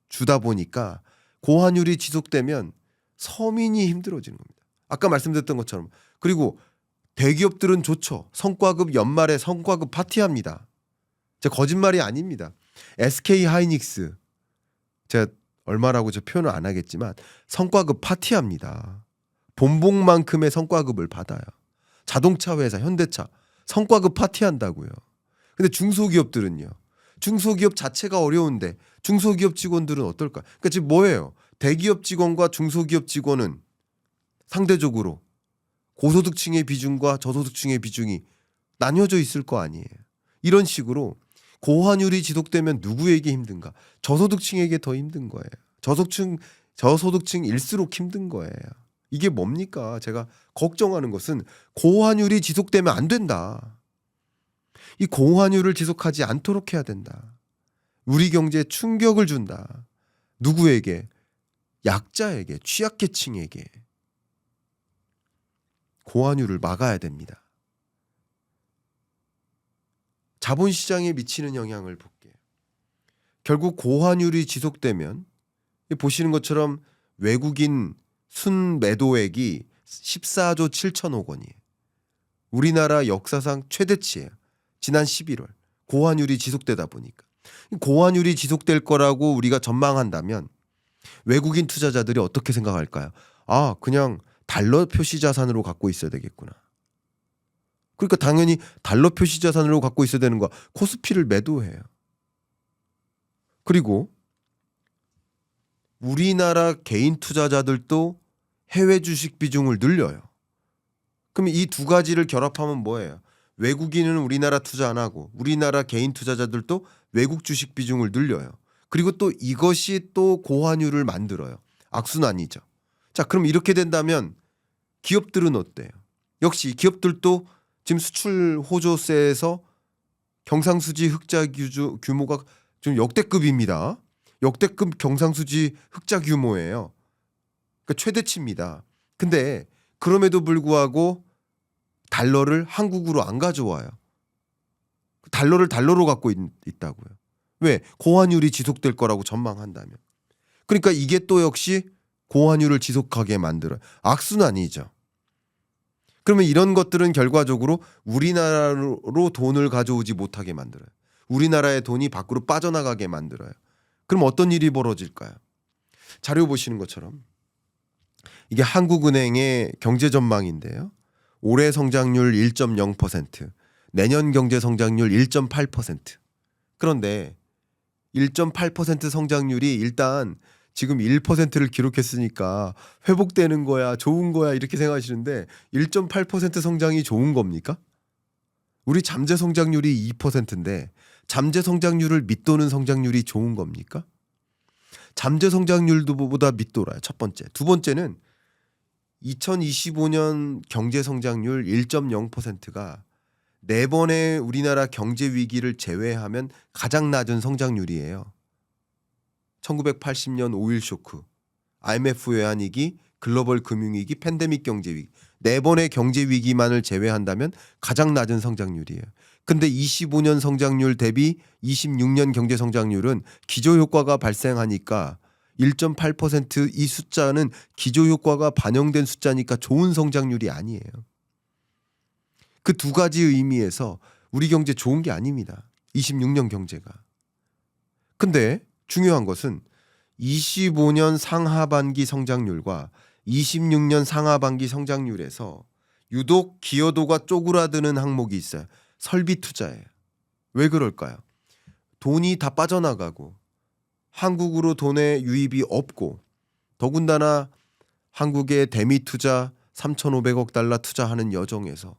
주다 보니까 고환율이 지속되면 서민이 힘들어지는 겁니다. 아까 말씀드렸던 것처럼. 그리고 대기업들은 좋죠. 성과급 연말에 성과급 파티합니다. 제가 거짓말이 아닙니다. SK 하이닉스 제가 얼마라고 저 표현을 안 하겠지만 성과급 파티합니다. 본봉만큼의 성과급을 받아요. 자동차 회사, 현대차 성과급 파티한다고요. 근데 중소기업들은요. 중소기업 자체가 어려운데 중소기업 직원들은 어떨까? 그러니까 지금 뭐예요? 대기업 직원과 중소기업 직원은 상대적으로 고소득층의 비중과 저소득층의 비중이 나뉘어져 있을 거 아니에요. 이런 식으로 고환율이 지속되면 누구에게 힘든가? 저소득층에게 더 힘든 거예요. 저소득층일수록 힘든 거예요. 이게 뭡니까? 제가 걱정하는 것은 고환율이 지속되면 안 된다. 이 고환율을 지속하지 않도록 해야 된다. 우리 경제에 충격을 준다. 누구에게? 약자에게, 취약계층에게. 고환율을 막아야 됩니다. 자본시장에 미치는 영향을 볼게요. 결국 고환율이 지속되면 보시는 것처럼 외국인 순매도액이 14조 7천억 원이에요. 우리나라 역사상 최대치예요. 지난 11월 고환율이 지속되다 보니까. 고환율이 지속될 거라고 우리가 전망한다면 외국인 투자자들이 어떻게 생각할까요? 아, 그냥 달러 표시 자산으로 갖고 있어야 되겠구나. 그러니까 당연히 달러 표시 자산으로 갖고 있어야 되는 거야. 코스피를 매도해요. 그리고 우리나라 개인 투자자들도 해외 주식 비중을 늘려요. 그럼 이 두 가지를 결합하면 뭐예요? 외국인은 우리나라 투자 안 하고 우리나라 개인 투자자들도 외국 주식 비중을 늘려요. 그리고 또 이것이 또 고환율을 만들어요. 악순환이죠. 자, 그럼 이렇게 된다면 기업들은 어때요? 역시 기업들도 지금 수출 호조세에서 경상수지 흑자 규모가 좀 역대급입니다. 역대급 경상수지 흑자 규모예요. 그러니까 최대치입니다. 근데 그럼에도 불구하고 달러를 한국으로 안 가져와요. 달러를 달러로 갖고 있다고요. 왜? 고환율이 지속될 거라고 전망한다면. 그러니까 이게 또 역시 고환율을 지속하게 만들어요. 악순환이죠. 그러면 이런 것들은 결과적으로 우리나라로 돈을 가져오지 못하게 만들어요. 우리나라의 돈이 밖으로 빠져나가게 만들어요. 그럼 어떤 일이 벌어질까요? 자료 보시는 것처럼 이게 한국은행의 경제 전망인데요. 올해 성장률 1.0%, 내년 경제 성장률 1.8%. 그런데 1.8% 성장률이 일단 지금 1%를 기록했으니까 회복되는 거야, 좋은 거야 이렇게 생각하시는데 1.8% 성장이 좋은 겁니까? 우리 잠재 성장률이 2%인데 잠재 성장률을 밑도는 성장률이 좋은 겁니까? 잠재 성장률도 보다 밑돌아요. 첫 번째. 두 번째는 2025년 경제 성장률 1.0%가 4번의 우리나라 경제 위기를 제외하면 가장 낮은 성장률이에요. 1980년 오일 쇼크, IMF 외환위기, 글로벌 금융위기, 팬데믹 경제위기 4번의 경제 위기만을 제외한다면 가장 낮은 성장률이에요. 근데 25년 성장률 대비 26년 경제 성장률은 기저효과가 발생하니까 1.8% 이 숫자는 기저효과가 반영된 숫자니까 좋은 성장률이 아니에요. 그 두 가지 의미에서 우리 경제 좋은 게 아닙니다. 26년 경제가. 근데 중요한 것은 25년 상하반기 성장률과 26년 상하반기 성장률에서 유독 기여도가 쪼그라드는 항목이 있어요. 설비 투자예요. 왜 그럴까요? 돈이 다 빠져나가고 한국으로 돈의 유입이 없고 더군다나 한국의 대미 투자 3,500억 달러 투자하는 여정에서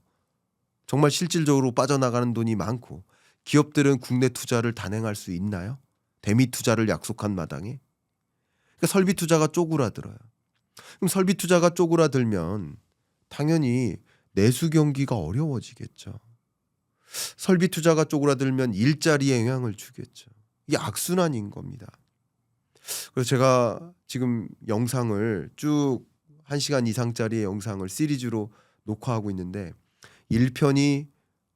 정말 실질적으로 빠져나가는 돈이 많고 기업들은 국내 투자를 단행할 수 있나요? 대미 투자를 약속한 마당에. 그러니까 설비 투자가 쪼그라들어요. 그럼 설비 투자가 쪼그라들면 당연히 내수 경기가 어려워지겠죠. 설비 투자가 쪼그라들면 일자리에 영향을 주겠죠. 이게 악순환인 겁니다. 그래서 제가 지금 영상을 쭉 1시간 이상짜리의 영상을 시리즈로 녹화하고 있는데 1편이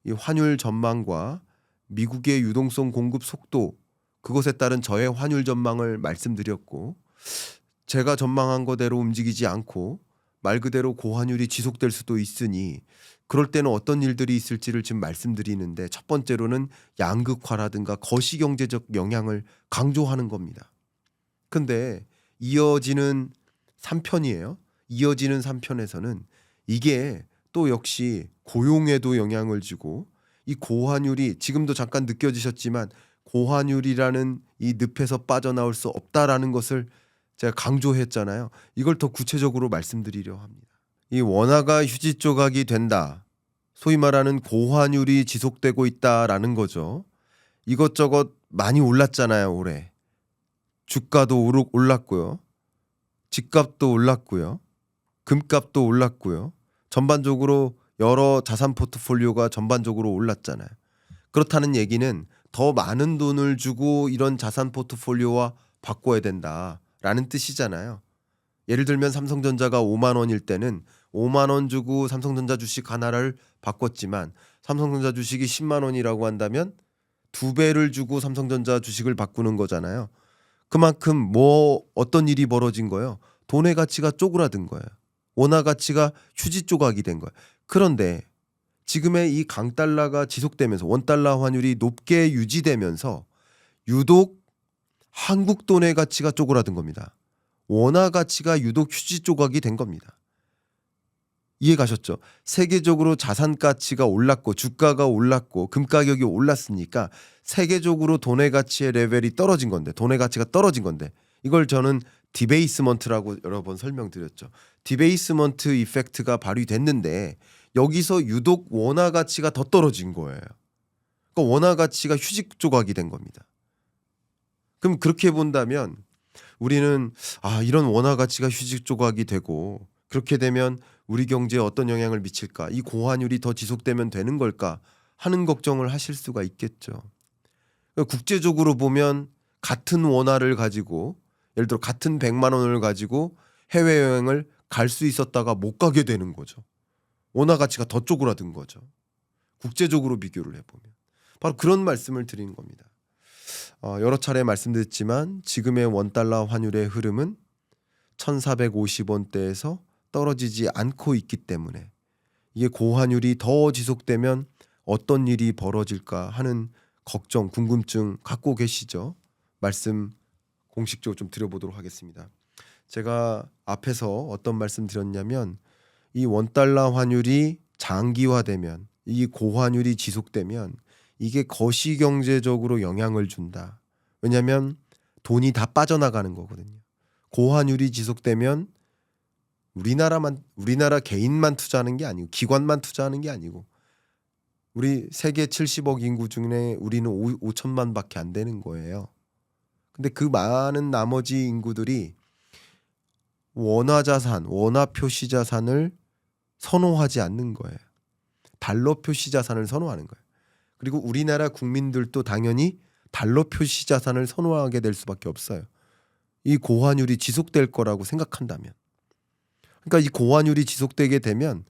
이 환율 전망과 미국의 유동성 공급 속도 그것에 따른 저의 환율 전망을 말씀드렸고 제가 전망한 거대로 움직이지 않고 말 그대로 고환율이 지속될 수도 있으니 그럴 때는 어떤 일들이 있을지를 지금 말씀드리는데 첫 번째로는 양극화라든가 거시경제적 영향을 강조하는 겁니다. 근데 이어지는 3편이에요. 이어지는 3편에서는 이게 또 역시 고용에도 영향을 주고, 이 고환율이 지금도 잠깐 느껴지셨지만 고환율이라는 이 늪에서 빠져나올 수 없다라는 것을 제가 강조했잖아요. 이걸 더 구체적으로 말씀드리려 합니다. 이 원화가 휴지 조각이 된다. 소위 말하는 고환율이 지속되고 있다라는 거죠. 이것저것 많이 올랐잖아요, 올해. 주가도 올랐고요. 집값도 올랐고요. 금값도 올랐고요. 전반적으로 여러 자산 포트폴리오가 전반적으로 올랐잖아요. 그렇다는 얘기는 더 많은 돈을 주고 이런 자산 포트폴리오와 바꿔야 된다라는 뜻이잖아요. 예를 들면 삼성전자가 5만 원일 때는 5만 원 주고 삼성전자 주식 하나를 바꿨지만, 삼성전자 주식이 10만 원이라고 한다면 2배를 주고 삼성전자 주식을 바꾸는 거잖아요. 그만큼 어떤 일이 벌어진 거예요? 돈의 가치가 쪼그라든 거예요. 원화 가치가 휴지 조각이 된 거예요. 그런데 지금의 이 강달러가 지속되면서 원달러 환율이 높게 유지되면서 유독 한국 돈의 가치가 쪼그라든 겁니다. 원화 가치가 유독 휴지 조각이 된 겁니다. 이해 가셨죠? 세계적으로 자산 가치가 올랐고 주가가 올랐고 금 가격이 올랐으니까 세계적으로 돈의 가치의 레벨이 떨어진 건데, 돈의 가치가 떨어진 건데, 이걸 저는 디베이스먼트라고 여러 번 설명드렸죠. 디베이스먼트 이펙트가 발휘됐는데 여기서 유독 원화 가치가 더 떨어진 거예요. 그러니까 원화 가치가 휴지 조각이 된 겁니다. 그럼 그렇게 본다면 우리는 이런 원화 가치가 휴지 조각이 되고 그렇게 되면 우리 경제에 어떤 영향을 미칠까? 이 고환율이 더 지속되면 되는 걸까? 하는 걱정을 하실 수가 있겠죠. 국제적으로 보면 같은 원화를 가지고, 예를 들어 같은 100만 원을 가지고 해외여행을 갈 수 있었다가 못 가게 되는 거죠. 원화 가치가 더 쪼그라든 거죠. 국제적으로 비교를 해보면. 바로 그런 말씀을 드린 겁니다. 여러 차례 말씀드렸지만 지금의 원달러 환율의 흐름은 1450원대에서 떨어지지 않고 있기 때문에, 이게 고환율이 더 지속되면 어떤 일이 벌어질까 하는 걱정, 궁금증 갖고 계시죠? 말씀 공식적으로 좀 드려보도록 하겠습니다. 제가 앞에서 어떤 말씀 드렸냐면, 이 원달러 환율이 장기화되면, 이 고환율이 지속되면 이게 거시경제적으로 영향을 준다. 왜냐하면 돈이 다 빠져나가는 거거든요. 고환율이 지속되면 우리나라 개인만 투자하는 게 아니고, 기관만 투자하는 게 아니고, 우리 세계 70억 인구 중에 우리는 5천만밖에 안 되는 거예요. 근데 그 많은 나머지 인구들이 원화 자산, 원화 표시 자산을 선호하지 않는 거예요. 달러 표시 자산을 선호하는 거예요. 그리고 우리나라 국민들도 당연히 달러 표시 자산을 선호하게 될 수밖에 없어요. 이 고환율이 지속될 거라고 생각한다면. 그러니까 이 고환율이 지속되게 되면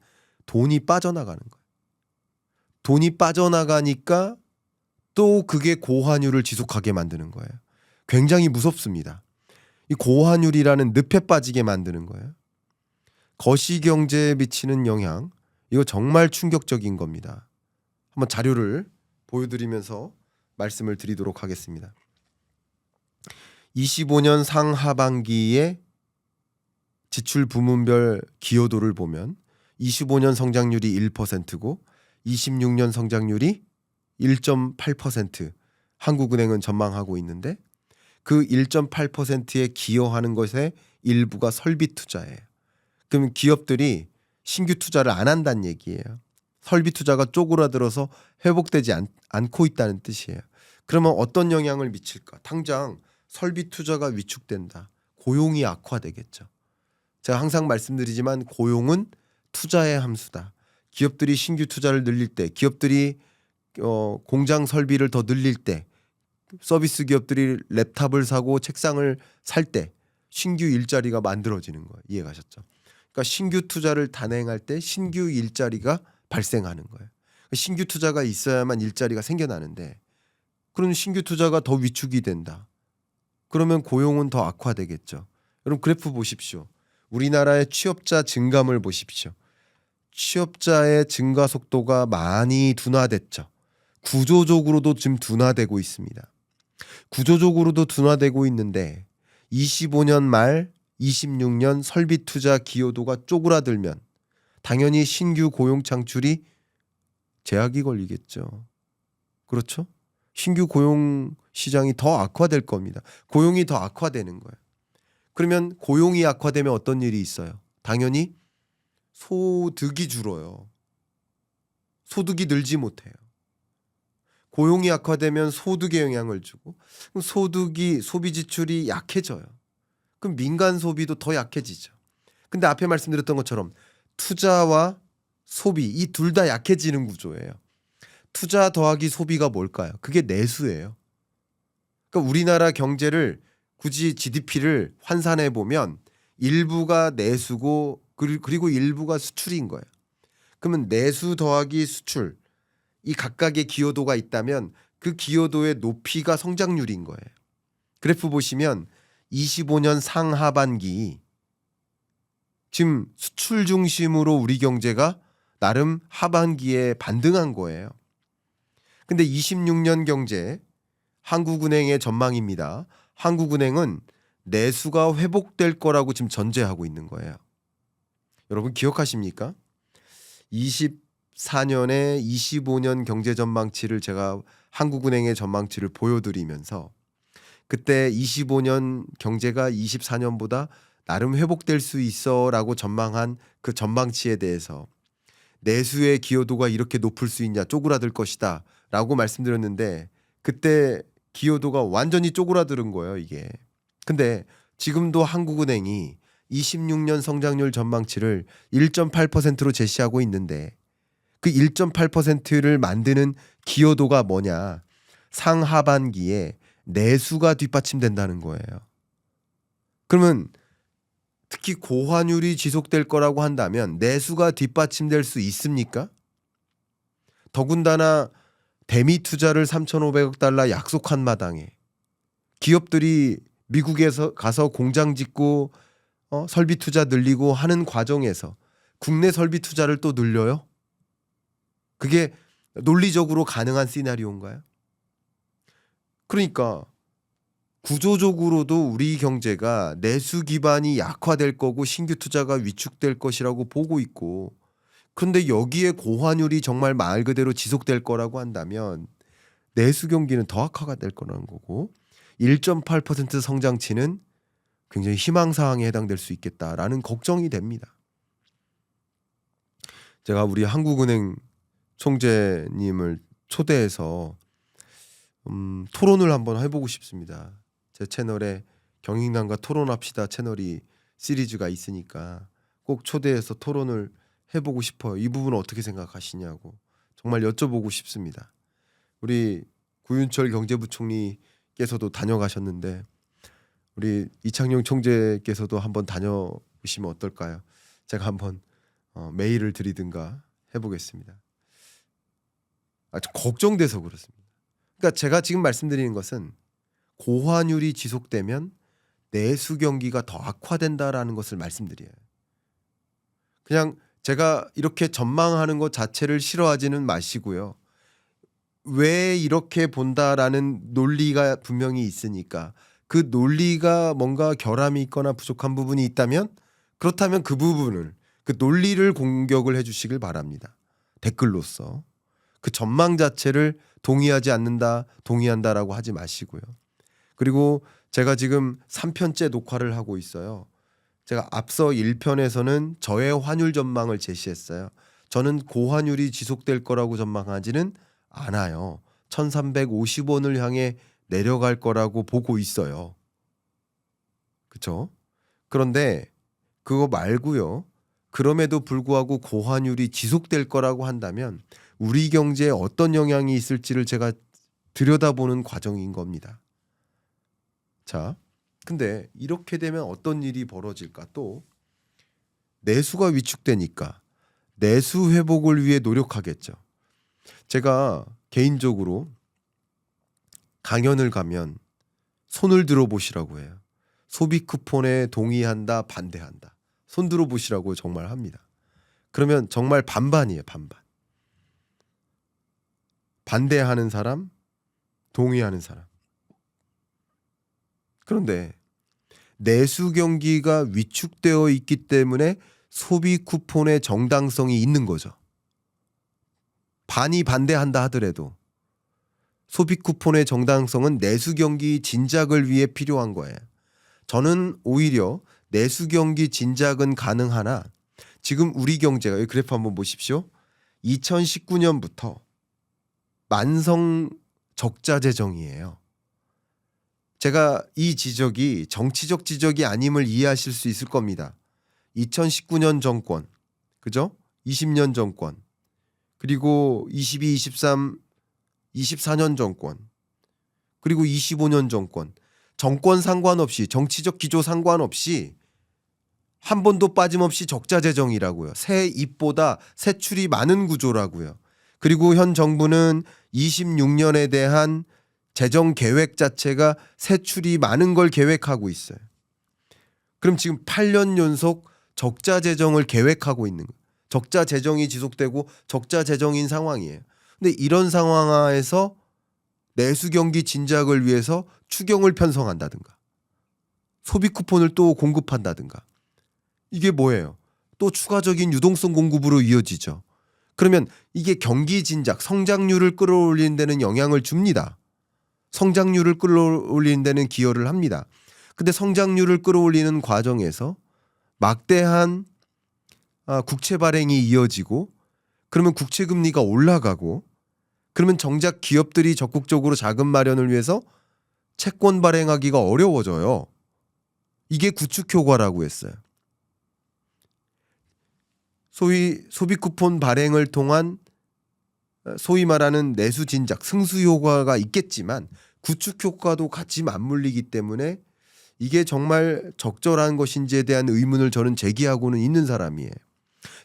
돈이 빠져나가는 거예요. 돈이 빠져나가니까 또 그게 고환율을 지속하게 만드는 거예요. 굉장히 무섭습니다. 이 고환율이라는 늪에 빠지게 만드는 거예요. 거시경제에 미치는 영향, 이거 정말 충격적인 겁니다. 한번 자료를 보여드리면서 말씀을 드리도록 하겠습니다. 25년 상하반기에 지출 부문별 기여도를 보면 25년 성장률이 1%고 26년 성장률이 1.8% 한국은행은 전망하고 있는데, 그 1.8%에 기여하는 것의 일부가 설비 투자예요. 그럼 기업들이 신규 투자를 안 한다는 얘기예요. 설비 투자가 쪼그라들어서 회복되지 않고 있다는 뜻이에요. 그러면 어떤 영향을 미칠까? 당장 설비 투자가 위축된다. 고용이 악화되겠죠. 제가 항상 말씀드리지만 고용은 투자의 함수다. 기업들이 신규 투자를 늘릴 때, 기업들이 공장 설비를 더 늘릴 때, 서비스 기업들이 랩탑을 사고 책상을 살 때 신규 일자리가 만들어지는 거예요. 이해가셨죠? 그러니까 신규 투자를 단행할 때 신규 일자리가 발생하는 거예요. 신규 투자가 있어야만 일자리가 생겨나는데, 그런 신규 투자가 더 위축이 된다. 그러면 고용은 더 악화되겠죠. 여러분 그래프 보십시오. 우리나라의 취업자 증감을 보십시오. 취업자의 증가 속도가 많이 둔화됐죠. 구조적으로도 지금 둔화되고 있습니다. 구조적으로도 둔화되고 있는데 25년 말 26년 설비 투자 기여도가 쪼그라들면 당연히 신규 고용 창출이 제약이 걸리겠죠. 그렇죠? 신규 고용 시장이 더 악화될 겁니다. 고용이 더 악화되는 거예요. 그러면 고용이 악화되면 어떤 일이 있어요? 당연히 소득이 줄어요. 소득이 늘지 못해요. 고용이 악화되면 소득에 영향을 주고 그럼 소득이 소비 지출이 약해져요. 그럼 민간 소비도 더 약해지죠. 근데 앞에 말씀드렸던 것처럼 투자와 소비 이 둘 다 약해지는 구조예요. 투자 더하기 소비가 뭘까요? 그게 내수예요. 그러니까 우리나라 경제를 굳이 GDP를 환산해 보면 일부가 내수고 그리고 일부가 수출인 거예요. 그러면 내수 더하기 수출 이 각각의 기여도가 있다면 그 기여도의 높이가 성장률인 거예요. 그래프 보시면 25년 상하반기 지금 수출 중심으로 우리 경제가 나름 하반기에 반등한 거예요. 근데 26년 경제 한국은행의 전망입니다. 한국은행은 내수가 회복될 거라고 지금 전제하고 있는 거예요. 여러분 기억하십니까? 24년에 25년 경제 전망치를 제가 한국은행의 전망치를 보여드리면서 그때 25년 경제가 24년보다 나름 회복될 수 있어라고 전망한 그 전망치에 대해서 내수의 기여도가 이렇게 높을 수 있냐 쪼그라들 것이다 라고 말씀드렸는데 그때 기여도가 완전히 쪼그라드는 거예요 이게. 근데 지금도 한국은행이 26년 성장률 전망치를 1.8%로 제시하고 있는데 그 1.8%를 만드는 기여도가 뭐냐. 상하반기에 내수가 뒷받침된다는 거예요. 그러면 특히 고환율이 지속될 거라고 한다면 내수가 뒷받침될 수 있습니까? 더군다나 대미 투자를 3,500억 달러 약속한 마당에 기업들이 미국에서 가서 공장 짓고 설비 투자 늘리고 하는 과정에서 국내 설비 투자를 또 늘려요? 그게 논리적으로 가능한 시나리오인가요? 그러니까 구조적으로도 우리 경제가 내수 기반이 약화될 거고 신규 투자가 위축될 것이라고 보고 있고 그런데 여기에 고환율이 정말 말 그대로 지속될 거라고 한다면 내수 경기는 더 악화가 될 거라는 거고 1.8% 성장치는 굉장히 희망사항에 해당될 수 있겠다라는 걱정이 됩니다. 제가 우리 한국은행 총재님을 초대해서 토론을 한번 해보고 싶습니다. 제 채널에 경인남과 토론합시다 채널이 시리즈가 있으니까 꼭 초대해서 토론을 해보고 싶어요. 이 부분은 어떻게 생각하시냐고 정말 여쭤보고 싶습니다. 우리 구윤철 경제부총리께서도 다녀가셨는데 우리 이창용 총재께서도 한번 다녀오시면 어떨까요? 제가 한번 메일을 드리든가 해보겠습니다. 아주 걱정돼서 그렇습니다. 그러니까 제가 지금 말씀드리는 것은 고환율이 지속되면 내수 경기가 더 악화된다라는 것을 말씀드려요. 그냥 제가 이렇게 전망하는 것 자체를 싫어하지는 마시고요. 왜 이렇게 본다라는 논리가 분명히 있으니까 그 논리가 뭔가 결함이 있거나 부족한 부분이 있다면 그렇다면 그 부분을 그 논리를 공격을 해주시길 바랍니다. 댓글로서 그 전망 자체를 동의하지 않는다, 동의한다라고 하지 마시고요. 그리고 제가 지금 3편째 녹화를 하고 있어요. 제가 앞서 1편에서는 저의 환율 전망을 제시했어요. 저는 고환율이 지속될 거라고 전망하지는 않아요. 1350원을 향해 내려갈 거라고 보고 있어요. 그렇죠? 그런데 그거 말고요. 그럼에도 불구하고 고환율이 지속될 거라고 한다면 우리 경제에 어떤 영향이 있을지를 제가 들여다보는 과정인 겁니다. 자, 근데 이렇게 되면 어떤 일이 벌어질까? 또 내수가 위축되니까 내수 회복을 위해 노력하겠죠. 제가 개인적으로 강연을 가면 손을 들어보시라고 해요. 소비 쿠폰에 동의한다, 반대한다. 손 들어보시라고 정말 합니다. 그러면 정말 반반이에요, 반반. 반대하는 사람, 동의하는 사람. 그런데 내수 경기가 위축되어 있기 때문에 소비 쿠폰의 정당성이 있는 거죠. 반이 반대한다 하더라도 소비 쿠폰의 정당성은 내수 경기 진작을 위해 필요한 거예요. 저는 오히려 내수 경기 진작은 가능하나 지금 우리 경제가 여기 그래프 한번 보십시오. 2019년부터 만성 적자 재정이에요. 제가 이 지적이 정치적 지적이 아님을 이해하실 수 있을 겁니다. 2019년 정권, 그죠? 20년 정권, 그리고 22, 23, 24년 정권, 그리고 25년 정권, 정권 상관없이 정치적 기조 상관없이 한 번도 빠짐없이 적자 재정이라고요. 세입보다 세출이 많은 구조라고요. 그리고 현 정부는 26년에 대한 재정 계획 자체가 세출이 많은 걸 계획하고 있어요. 그럼 지금 8년 연속 적자 재정을 계획하고 있는 거예요. 적자 재정이 지속되고 적자 재정인 상황이에요. 근데 이런 상황 하에서 내수 경기 진작을 위해서 추경을 편성한다든가 소비 쿠폰을 또 공급한다든가 이게 뭐예요? 또 추가적인 유동성 공급으로 이어지죠. 그러면 이게 경기 진작, 성장률을 끌어올리는 데는 영향을 줍니다. 성장률을 끌어올리는 데는 기여를 합니다. 근데 성장률을 끌어올리는 과정에서 막대한 국채 발행이 이어지고 그러면 국채 금리가 올라가고 그러면 정작 기업들이 적극적으로 자금 마련을 위해서 채권 발행하기가 어려워져요. 이게 구축 효과라고 했어요. 소위 소비 쿠폰 발행을 통한 소위 말하는 내수 진작, 승수 효과가 있겠지만 구축 효과도 같이 맞물리기 때문에 이게 정말 적절한 것인지에 대한 의문을 저는 제기하고는 있는 사람이에요.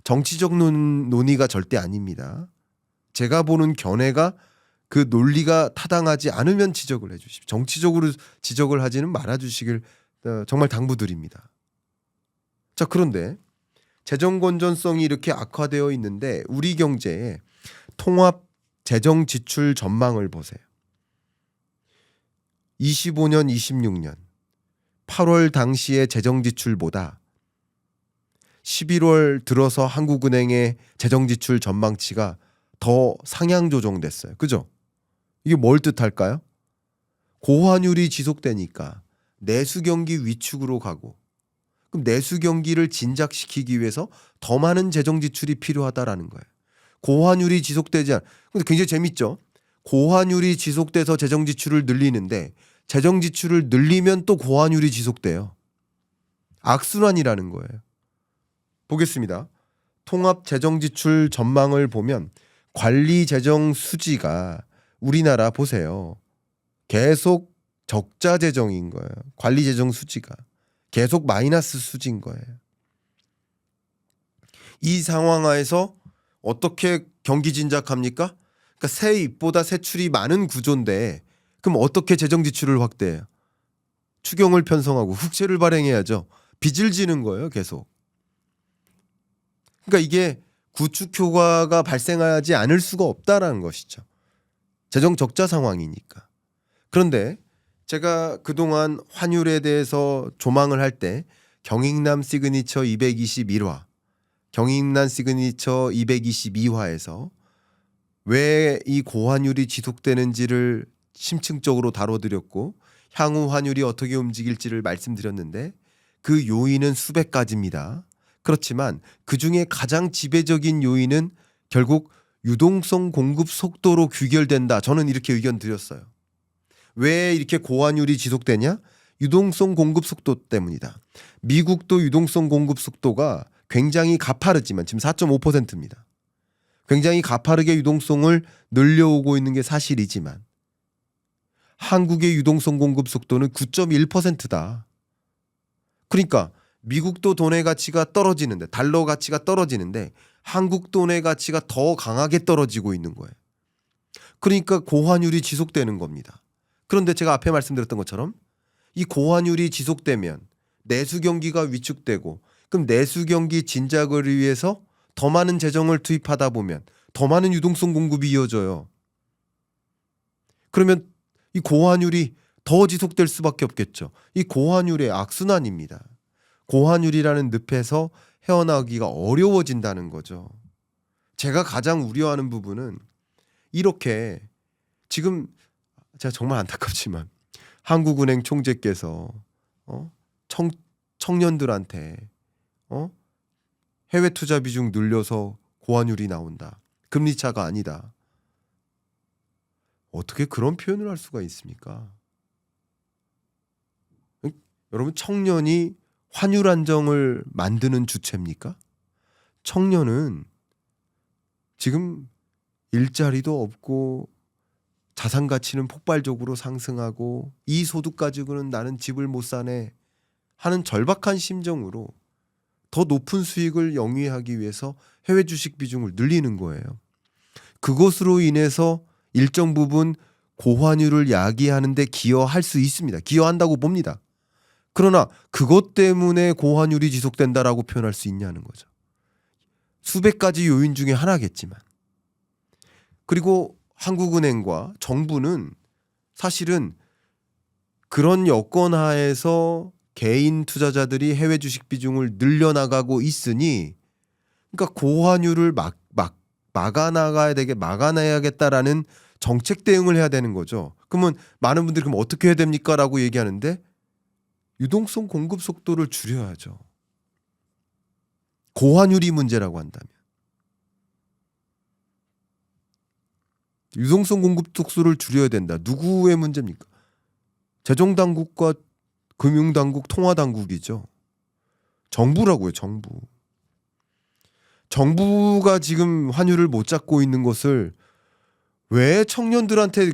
정치적 논의가 절대 아닙니다. 제가 보는 견해가 그 논리가 타당하지 않으면 지적을 해 주십시오. 정치적으로 지적을 하지는 말아 주시길 정말 당부드립니다. 자, 그런데 재정 건전성이 이렇게 악화되어 있는데 우리 경제의 통합 재정 지출 전망을 보세요. 25년, 26년 8월 당시의 재정 지출보다 11월 들어서 한국은행의 재정 지출 전망치가 더 상향 조정됐어요. 그죠? 이게 뭘 뜻할까요? 고환율이 지속되니까 내수 경기 위축으로 가고 그럼 내수 경기를 진작시키기 위해서 더 많은 재정 지출이 필요하다라는 거예요. 고환율이 지속되지 않. 근데 굉장히 재밌죠? 고환율이 지속돼서 재정 지출을 늘리는데 재정 지출을 늘리면 또 고환율이 지속돼요. 악순환이라는 거예요. 보겠습니다. 통합 재정 지출 전망을 보면 관리 재정 수지가 우리나라 보세요. 계속 적자 재정인 거예요. 관리 재정 수지가 계속 마이너스 수지인 거예요. 이 상황 하에서 어떻게 경기 진작합니까? 그러니까 세입보다 세출이 많은 구조인데 그럼 어떻게 재정 지출을 확대해요? 추경을 편성하고 국채를 발행해야죠. 빚을 지는 거예요, 계속. 그러니까 이게 구축 효과가 발생하지 않을 수가 없다라는 것이죠. 재정 적자 상황이니까. 그런데 제가 그동안 환율에 대해서 조망을 할 때 경익남 시그니처 221화, 경익남 시그니처 222화에서 왜 이 고환율이 지속되는지를 심층적으로 다뤄드렸고 향후 환율이 어떻게 움직일지를 말씀드렸는데 그 요인은 수백 가지입니다. 그렇지만 그중에 가장 지배적인 요인은 결국 유동성 공급 속도로 귀결된다. 저는 이렇게 의견 드렸어요. 왜 이렇게 고환율이 지속되냐? 유동성 공급 속도 때문이다. 미국도 유동성 공급 속도가 굉장히 가파르지만 지금 4.5%입니다. 굉장히 가파르게 유동성을 늘려오고 있는 게 사실이지만 한국의 유동성 공급 속도는 9.1%다. 그러니까 미국도 돈의 가치가 떨어지는데 달러 가치가 떨어지는데 한국 돈의 가치가 더 강하게 떨어지고 있는 거예요. 그러니까 고환율이 지속되는 겁니다. 그런데 제가 앞에 말씀드렸던 것처럼 이 고환율이 지속되면 내수 경기가 위축되고 그럼 내수 경기 진작을 위해서 더 많은 재정을 투입하다 보면 더 많은 유동성 공급이 이어져요. 그러면 이 고환율이 더 지속될 수밖에 없겠죠. 이 고환율의 악순환입니다. 고환율이라는 늪에서 헤어나오기가 어려워진다는 거죠. 제가 가장 우려하는 부분은 이렇게 지금 제가 정말 안타깝지만 한국은행 총재께서 청년들한테 해외 투자 비중 늘려서 고환율이 나온다. 금리 차가 아니다. 어떻게 그런 표현을 할 수가 있습니까? 여러분, 청년이 환율 안정을 만드는 주체입니까? 청년은 지금 일자리도 없고 자산 가치는 폭발적으로 상승하고 이 소득 가지고는 나는 집을 못 사네 하는 절박한 심정으로 더 높은 수익을 영위하기 위해서 해외 주식 비중을 늘리는 거예요. 그것으로 인해서 일정 부분 고환율을 야기하는 데 기여할 수 있습니다. 기여한다고 봅니다. 그러나 그것 때문에 고환율이 지속된다라고 표현할 수 있냐는 거죠. 수백 가지 요인 중에 하나겠지만. 그리고 한국은행과 정부는 사실은 그런 여건 하에서 개인 투자자들이 해외 주식 비중을 늘려나가고 있으니, 그러니까 고환율을 막아내야겠다라는 정책 대응을 해야 되는 거죠. 그러면 많은 분들이 그럼 어떻게 해야 됩니까? 라고 얘기하는데 유동성 공급 속도를 줄여야죠. 고환율이 문제라고 한다면. 유동성 공급 속도를 줄여야 된다. 누구의 문제입니까? 재정당국과 금융당국, 통화당국이죠. 정부라고요. 정부가 지금 환율을 못 잡고 있는 것을 왜 청년들한테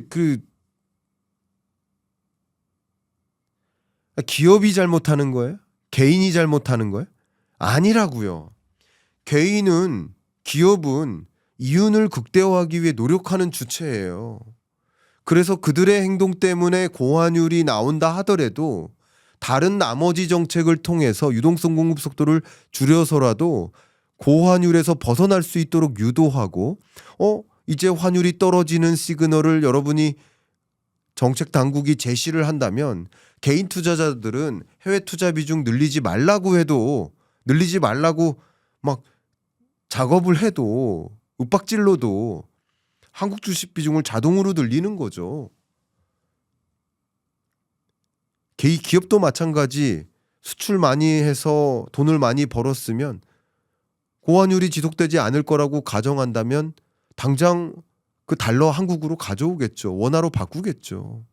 기업이 잘못하는 거예요? 개인이 잘못하는 거예요? 아니라고요. 개인은, 기업은 이윤을 극대화하기 위해 노력하는 주체예요. 그래서 그들의 행동 때문에 고환율이 나온다 하더라도 다른 나머지 정책을 통해서 유동성 공급 속도를 줄여서라도 고환율에서 벗어날 수 있도록 유도하고 이제 환율이 떨어지는 시그널을 여러분이 정책 당국이 제시를 한다면 개인 투자자들은 해외 투자 비중 늘리지 말라고 해도, 늘리지 말라고 막 작업을 해도, 윽박질러도 한국 주식 비중을 자동으로 늘리는 거죠. 기업도 마찬가지. 수출 많이 해서 돈을 많이 벌었으면 고환율이 지속되지 않을 거라고 가정한다면 당장 그 달러 한국으로 가져오겠죠. 원화로 바꾸겠죠.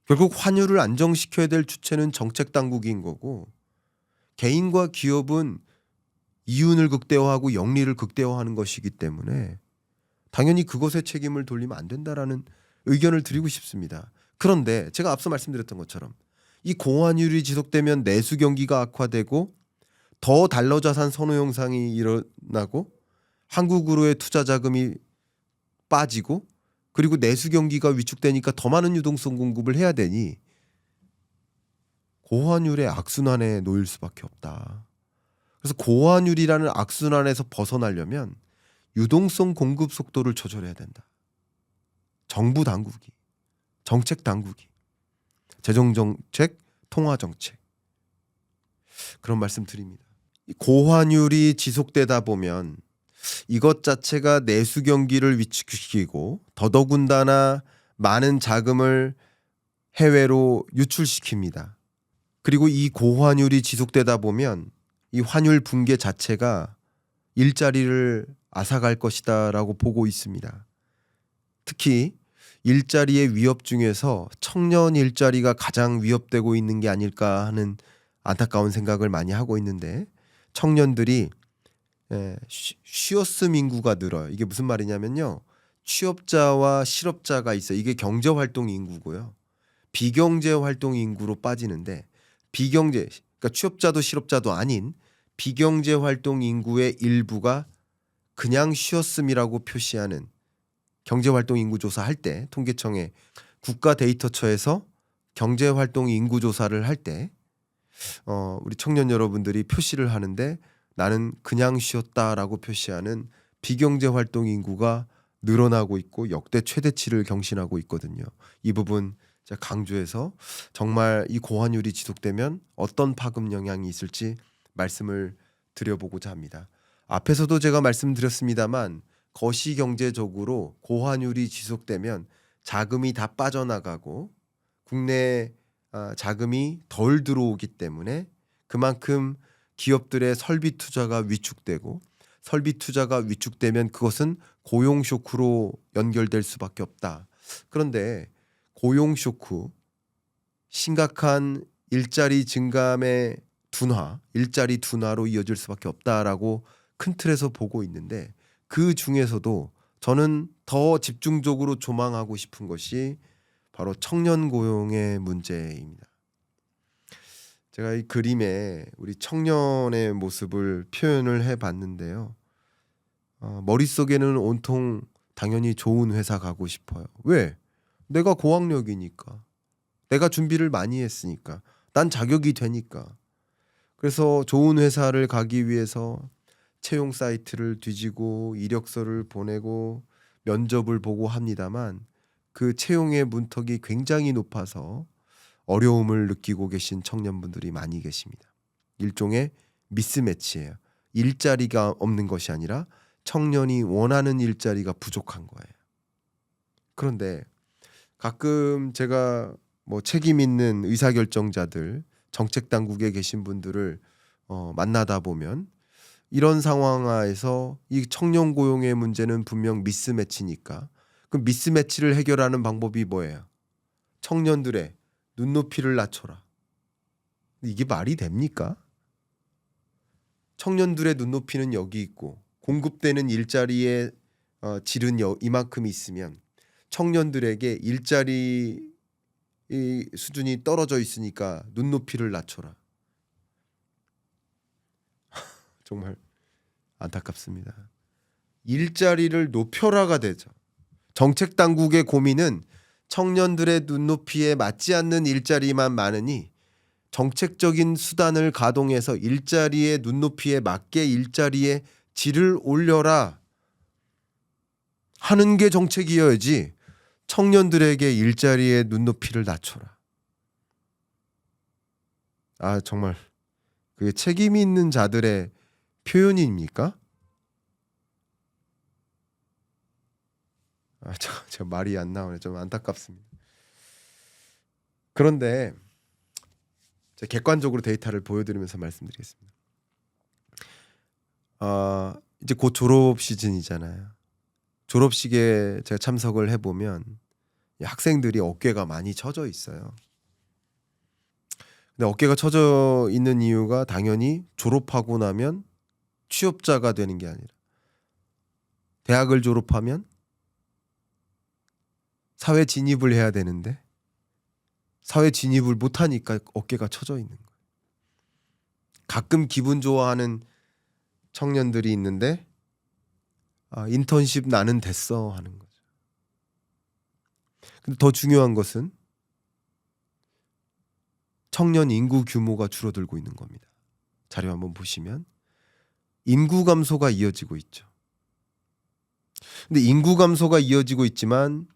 결국 환율을 안정시켜야 될 주체는 정책 당국인 거고, 개인과 기업은 이윤을 극대화하고 영리를 극대화하는 것이기 때문에 당연히 그것에 책임을 돌리면 안 된다라는 의견을 드리고 싶습니다. 그런데 제가 앞서 말씀드렸던 것처럼 이 고환율이 지속되면 내수 경기가 악화되고 더 달러 자산 선호 현상이 일어나고 한국으로의 투자 자금이 빠지고, 그리고 내수 경기가 위축되니까 더 많은 유동성 공급을 해야 되니 고환율의 악순환에 놓일 수밖에 없다. 그래서 고환율이라는 악순환에서 벗어나려면 유동성 공급 속도를 조절해야 된다. 정부 당국이, 정책 당국이, 재정 정책, 통화 정책, 그런 말씀 드립니다. 고환율이 지속되다 보면 이것 자체가 내수 경기를 위축시키고 더더군다나 많은 자금을 해외로 유출시킵니다. 그리고 이 고환율이 지속되다 보면 이 환율 붕괴 자체가 일자리를 앗아갈 것이다라고 보고 있습니다. 특히 일자리의 위협 중에서 청년 일자리가 가장 위협되고 있는 게 아닐까 하는 안타까운 생각을 많이 하고 있는데, 청년들이 쉬었음 인구가 늘어요. 이게 무슨 말이냐면요, 취업자와 실업자가 있어요. 이게 경제활동 인구고요. 비경제활동 인구로 빠지는데, 그러니까 취업자도 실업자도 아닌 비경제활동 인구의 일부가 그냥 쉬었음이라고 표시하는 경제활동 인구 조사할 때, 통계청의 국가데이터처에서 경제활동 인구 조사를 할 때 우리 청년 여러분들이 표시를 하는데 나는 그냥 쉬었다라고 표시하는 비경제활동 인구가 늘어나고 있고 역대 최대치를 경신하고 있거든요. 이 부분 제가 강조해서 정말 이 고환율이 지속되면 어떤 파급 영향이 있을지 말씀을 드려보고자 합니다. 앞에서도 제가 말씀드렸습니다만 거시경제적으로 고환율이 지속되면 자금이 다 빠져나가고 국내에 자금이 덜 들어오기 때문에 그만큼 기업들의 설비 투자가 위축되고 설비 투자가 위축되면 그것은 고용 쇼크로 연결될 수밖에 없다. 그런데 고용 쇼크, 심각한 일자리 증감의 둔화, 일자리 둔화로 이어질 수밖에 없다라고 큰 틀에서 보고 있는데 그 중에서도 저는 더 집중적으로 조망하고 싶은 것이 바로 청년 고용의 문제입니다. 제가 이 그림에 우리 청년의 모습을 표현을 해봤는데요. 머릿속에는 온통 당연히 좋은 회사 가고 싶어요. 왜? 내가 고학력이니까. 내가 준비를 많이 했으니까. 난 자격이 되니까. 그래서 좋은 회사를 가기 위해서 채용 사이트를 뒤지고 이력서를 보내고 면접을 보고 합니다만 그 채용의 문턱이 굉장히 높아서 어려움을 느끼고 계신 청년분들이 많이 계십니다. 일종의 미스매치예요. 일자리가 없는 것이 아니라 청년이 원하는 일자리가 부족한 거예요. 그런데 가끔 제가 책임 있는 의사결정자들, 정책 당국에 계신 분들을 만나다 보면 이런 상황하에서 이 청년 고용의 문제는 분명 미스매치니까 그 미스매치를 해결하는 방법이 뭐예요? 청년들의 눈높이를 낮춰라. 이게 말이 됩니까? 청년들의 눈높이는 여기 있고 공급되는 일자리의 질은 이만큼 있으면 청년들에게 일자리 수준이 떨어져 있으니까 눈높이를 낮춰라. 정말 안타깝습니다. 일자리를 높여라가 되죠. 정책 당국의 고민은 청년들의 눈높이에 맞지 않는 일자리만 많으니 정책적인 수단을 가동해서 일자리의 눈높이에 맞게 일자리의 질을 올려라 하는 게 정책이어야지 청년들에게 일자리의 눈높이를 낮춰라. 정말 그게 책임 있는 자들의 표현입니까? 저 말이 안 나오네. 좀 안타깝습니다. 그런데 제가 객관적으로 데이터를 보여드리면서 말씀드리겠습니다. 이제 곧 졸업 시즌이잖아요. 졸업식에 제가 참석을 해보면 학생들이 어깨가 많이 처져 있어요. 근데 어깨가 처져 있는 이유가 당연히 졸업하고 나면 취업자가 되는 게 아니라 대학을 졸업하면 사회 진입을 해야 되는데 사회 진입을 못하니까 어깨가 처져 있는 거예요. 가끔 기분 좋아하는 청년들이 있는데 인턴십 나는 됐어 하는 거죠. 근데 더 중요한 것은 청년 인구 규모가 줄어들고 있는 겁니다. 자료 한번 보시면 인구 감소가 이어지고 있죠. 근데 인구 감소가 이어지고 있지만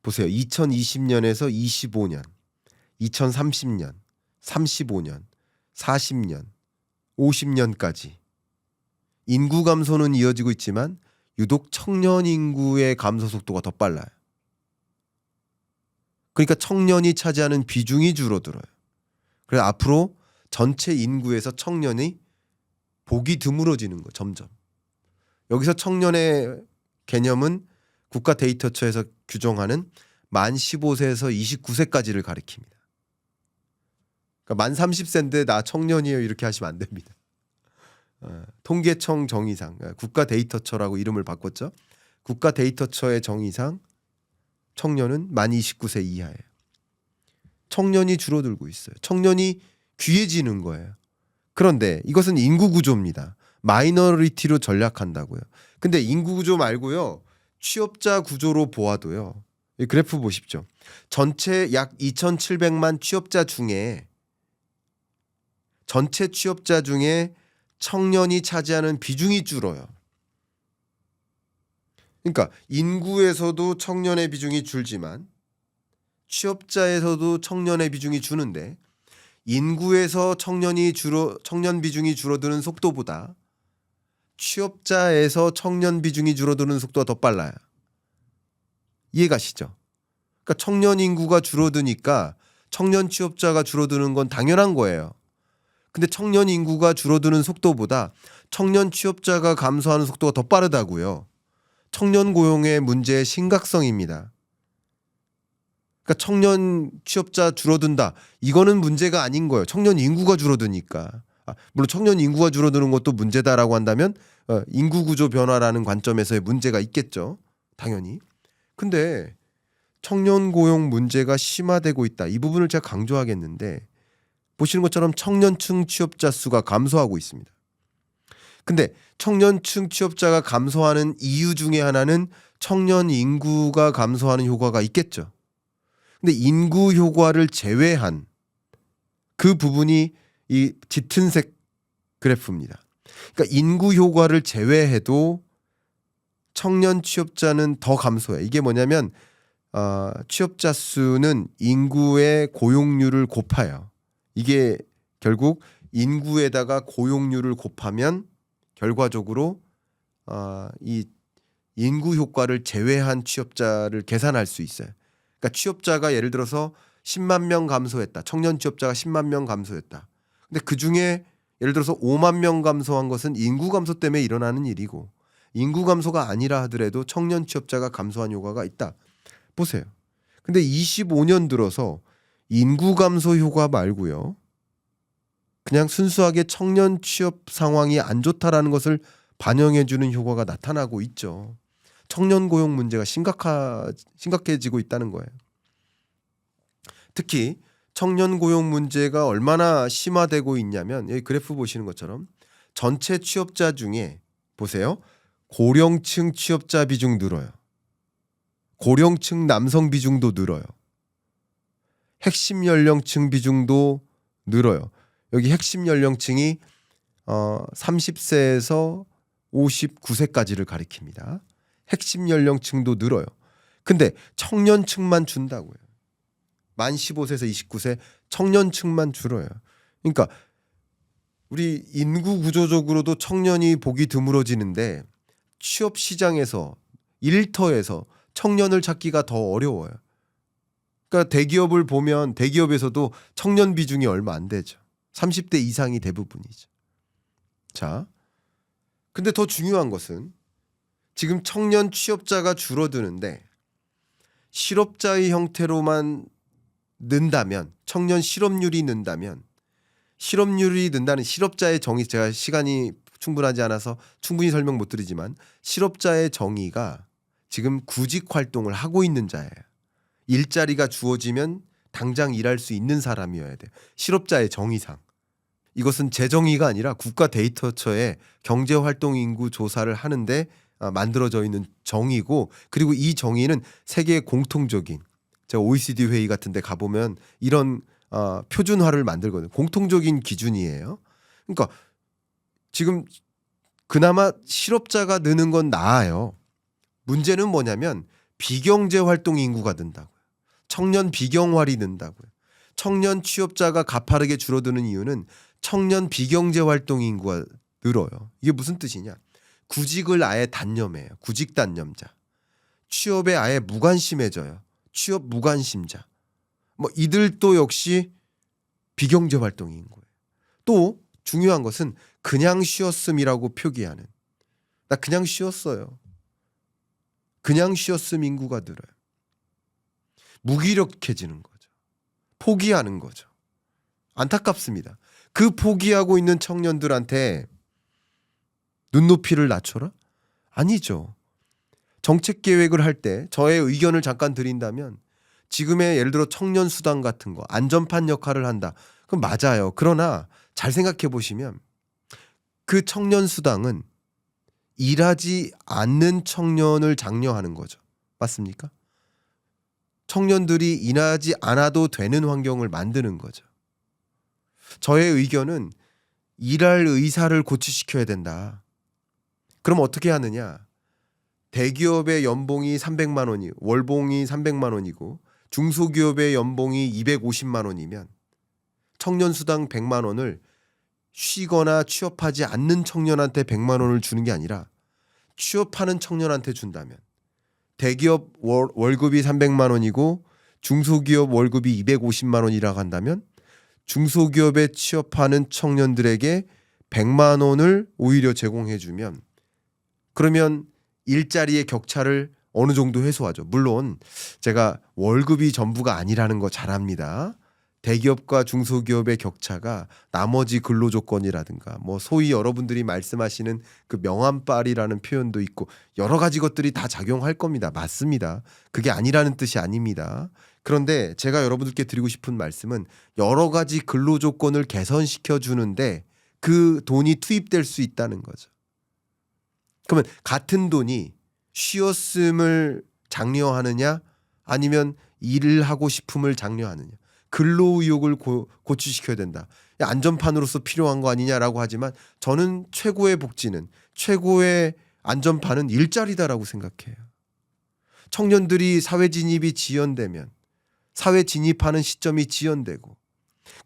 보세요. 2020년에서 25년, 2030년, 35년, 40년, 50년까지 인구 감소는 이어지고 있지만 유독 청년 인구의 감소 속도가 더 빨라요. 그러니까 청년이 차지하는 비중이 줄어들어요. 그래서 앞으로 전체 인구에서 청년이 보기 드물어지는 거 점점. 여기서 청년의 개념은 국가 데이터처에서 규정하는 만 15세에서 29세까지를 가리킵니다. 그러니까 만 30세인데 나 청년이에요 이렇게 하시면 안 됩니다. 통계청 정의상 국가 데이터처라고 이름을 바꿨죠. 국가 데이터처의 정의상 청년은 만 29세 이하예요. 청년이 줄어들고 있어요. 청년이 귀해지는 거예요. 그런데 이것은 인구 구조입니다. 마이너리티로 전략한다고요. 근데 인구 구조 말고요. 취업자 구조로 보아도요. 이 그래프 보십시오. 전체 약 2,700만 취업자 중에 전체 취업자 중에 청년이 차지하는 비중이 줄어요. 그러니까 인구에서도 청년의 비중이 줄지만 취업자에서도 청년의 비중이 주는데 인구에서 청년 비중이 줄어드는 속도보다 취업자에서 청년 비중이 줄어드는 속도가 더 빨라요. 이해가시죠? 그러니까 청년 인구가 줄어드니까 청년 취업자가 줄어드는 건 당연한 거예요. 근데 청년 인구가 줄어드는 속도보다 청년 취업자가 감소하는 속도가 더 빠르다고요. 청년 고용의 문제의 심각성입니다. 그러니까 청년 취업자 줄어든다. 이거는 문제가 아닌 거예요. 청년 인구가 줄어드니까. 물론 청년 인구가 줄어드는 것도 문제다라고 한다면 인구 구조 변화라는 관점에서의 문제가 있겠죠. 당연히. 근데 청년 고용 문제가 심화되고 있다. 이 부분을 제가 강조하겠는데 보시는 것처럼 청년층 취업자 수가 감소하고 있습니다. 근데 청년층 취업자가 감소하는 이유 중에 하나는 청년 인구가 감소하는 효과가 있겠죠. 근데 인구 효과를 제외한 그 부분이 이 짙은색 그래프입니다. 그러니까 인구 효과를 제외해도 청년 취업자는 더 감소해. 이게 뭐냐면 취업자 수는 인구의 고용률을 곱해요. 이게 결국 인구에다가 고용률을 곱하면 결과적으로 이 인구 효과를 제외한 취업자를 계산할 수 있어요. 그러니까 취업자가 예를 들어서 10만 명 감소했다. 청년 취업자가 10만 명 감소했다. 근데 그중에 예를 들어서 5만 명 감소한 것은 인구 감소 때문에 일어나는 일이고 인구 감소가 아니라 하더라도 청년 취업자가 감소한 효과가 있다. 보세요. 근데 25년 들어서 인구 감소 효과 말고요. 그냥 순수하게 청년 취업 상황이 안 좋다라는 것을 반영해 주는 효과가 나타나고 있죠. 청년 고용 문제가 심각해지고 있다는 거예요. 특히 청년 고용 문제가 얼마나 심화되고 있냐면 여기 그래프 보시는 것처럼 전체 취업자 중에 보세요. 고령층 취업자 비중 늘어요. 고령층 남성 비중도 늘어요. 핵심 연령층 비중도 늘어요. 여기 핵심 연령층이 30세에서 59세까지를 가리킵니다. 핵심 연령층도 늘어요. 근데 청년층만 준다고요. 만 15세에서 29세 청년층만 줄어요. 그러니까 우리 인구 구조적으로도 청년이 보기 드물어지는데 취업 시장에서 일터에서 청년을 찾기가 더 어려워요. 그러니까 대기업을 보면 대기업에서도 청년 비중이 얼마 안 되죠. 30대 이상이 대부분이죠. 자, 근데 더 중요한 것은 지금 청년 취업자가 줄어드는데 실업자의 형태로만 는다면 청년 실업률이 는다면 실업률이 는다는 실업자의 정의 제가 시간이 충분하지 않아서 충분히 설명 못 드리지만 실업자의 정의가 지금 구직 활동을 하고 있는 자예요. 일자리가 주어지면 당장 일할 수 있는 사람이어야 돼요. 실업자의 정의상. 이것은 제 정의가 아니라 국가데이터처의 경제활동인구 조사를 하는데 만들어져 있는 정의고 그리고 이 정의는 세계 공통적인 제가 OECD 회의 같은 데 가보면 이런 표준화를 만들거든요. 공통적인 기준이에요. 그러니까 지금 그나마 실업자가 느는 건 나아요. 문제는 뭐냐면 비경제활동 인구가 는다고요. 청년 비경활이 는다고요. 청년 취업자가 가파르게 줄어드는 이유는 청년 비경제활동 인구가 늘어요. 이게 무슨 뜻이냐. 구직을 아예 단념해요. 구직 단념자. 취업에 아예 무관심해져요. 취업 무관심자. 뭐 이들도 역시 비경제활동 인구예요. 또 중요한 것은 그냥 쉬었음이라고 표기하는. 나 그냥 쉬었어요. 그냥 쉬었음 인구가 늘어요. 무기력해지는 거죠. 포기하는 거죠. 안타깝습니다. 그 포기하고 있는 청년들한테 눈높이를 낮춰라? 아니죠. 정책 계획을 할 때 저의 의견을 잠깐 드린다면 지금의 예를 들어 청년 수당 같은 거 안전판 역할을 한다. 그럼 맞아요. 그러나 잘 생각해 보시면 그 청년 수당은 일하지 않는 청년을 장려하는 거죠. 맞습니까? 청년들이 일하지 않아도 되는 환경을 만드는 거죠. 저의 의견은 일할 의사를 고취시켜야 된다. 그럼 어떻게 하느냐? 대기업의 연봉이 300만 원이 월봉이 300만 원이고 중소기업의 연봉이 250만 원이면 청년수당 100만 원을 쉬거나 취업하지 않는 청년한테 100만 원을 주는 게 아니라 취업하는 청년한테 준다면 대기업 월급이 300만 원이고 중소기업 월급이 250만 원이라고 한다면 중소기업에 취업하는 청년들에게 100만 원을 오히려 제공해 주면 그러면 일자리의 격차를 어느 정도 해소하죠. 물론 제가 월급이 전부가 아니라는 거 잘 압니다. 대기업과 중소기업의 격차가 나머지 근로조건이라든가 뭐 소위 여러분들이 말씀하시는 그 명함빨이라는 표현도 있고 여러 가지 것들이 다 작용할 겁니다. 맞습니다. 그게 아니라는 뜻이 아닙니다. 그런데 제가 여러분들께 드리고 싶은 말씀은 여러 가지 근로조건을 개선시켜 주는데 그 돈이 투입될 수 있다는 거죠. 그러면 같은 돈이 쉬었음을 장려하느냐 아니면 일을 하고 싶음을 장려하느냐. 근로의욕을 고취시켜야 된다. 안전판으로서 필요한 거 아니냐라고 하지만 저는 최고의 복지는 최고의 안전판은 일자리다라고 생각해요. 청년들이 사회 진입이 지연되면 사회 진입하는 시점이 지연되고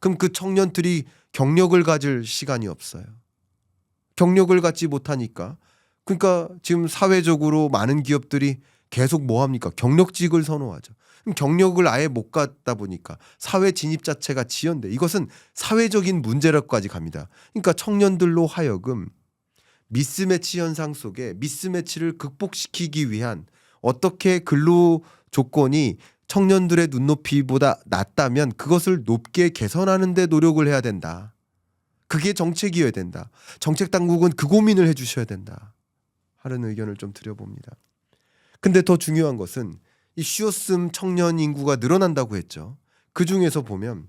그럼 그 청년들이 경력을 가질 시간이 없어요. 경력을 갖지 못하니까 그러니까 지금 사회적으로 많은 기업들이 계속 뭐 합니까? 경력직을 선호하죠. 그럼 경력을 아예 못 갖다 보니까 사회 진입 자체가 지연돼. 이것은 사회적인 문제로까지 갑니다. 그러니까 청년들로 하여금 미스매치 현상 속에 미스매치를 극복시키기 위한 어떻게 근로 조건이 청년들의 눈높이보다 낮다면 그것을 높게 개선하는 데 노력을 해야 된다. 그게 정책이어야 된다. 정책 당국은 그 고민을 해 주셔야 된다. 하는 의견을 좀 드려봅니다. 근데 더 중요한 것은 이 쉬었음 청년 인구가 늘어난다고 했죠. 그 중에서 보면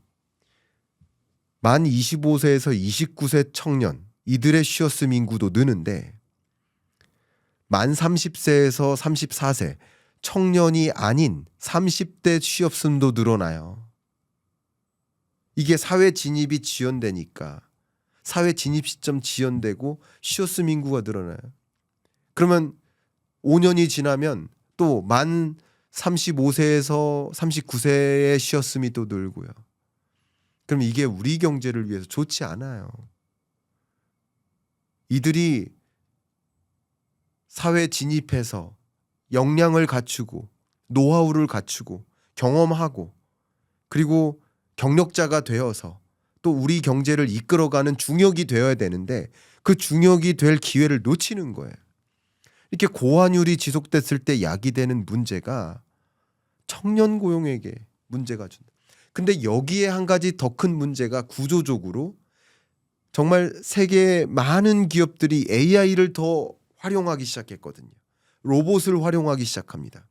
만 25세에서 29세 청년 이들의 쉬었음 인구도 느는데 만 30세에서 34세 청년이 아닌 30대 쉬었음도 늘어나요. 이게 사회 진입이 지연되니까 사회 진입 시점 지연되고 쉬었음 인구가 늘어나요. 그러면 5년이 지나면 또 만 35세에서 39세의 쉬었음이 또 늘고요. 그럼 이게 우리 경제를 위해서 좋지 않아요. 이들이 사회 진입해서 역량을 갖추고 노하우를 갖추고 경험하고 그리고 경력자가 되어서 또 우리 경제를 이끌어가는 중역이 되어야 되는데 그 중역이 될 기회를 놓치는 거예요. 이렇게 고환율이 지속됐을 때 야기되는 문제가 청년 고용에게 문제가 준다. 근데 여기에 한 가지 더 큰 문제가 구조적으로 정말 세계 많은 기업들이 AI를 더 활용하기 시작했거든요. 로봇을 활용하기 시작합니다.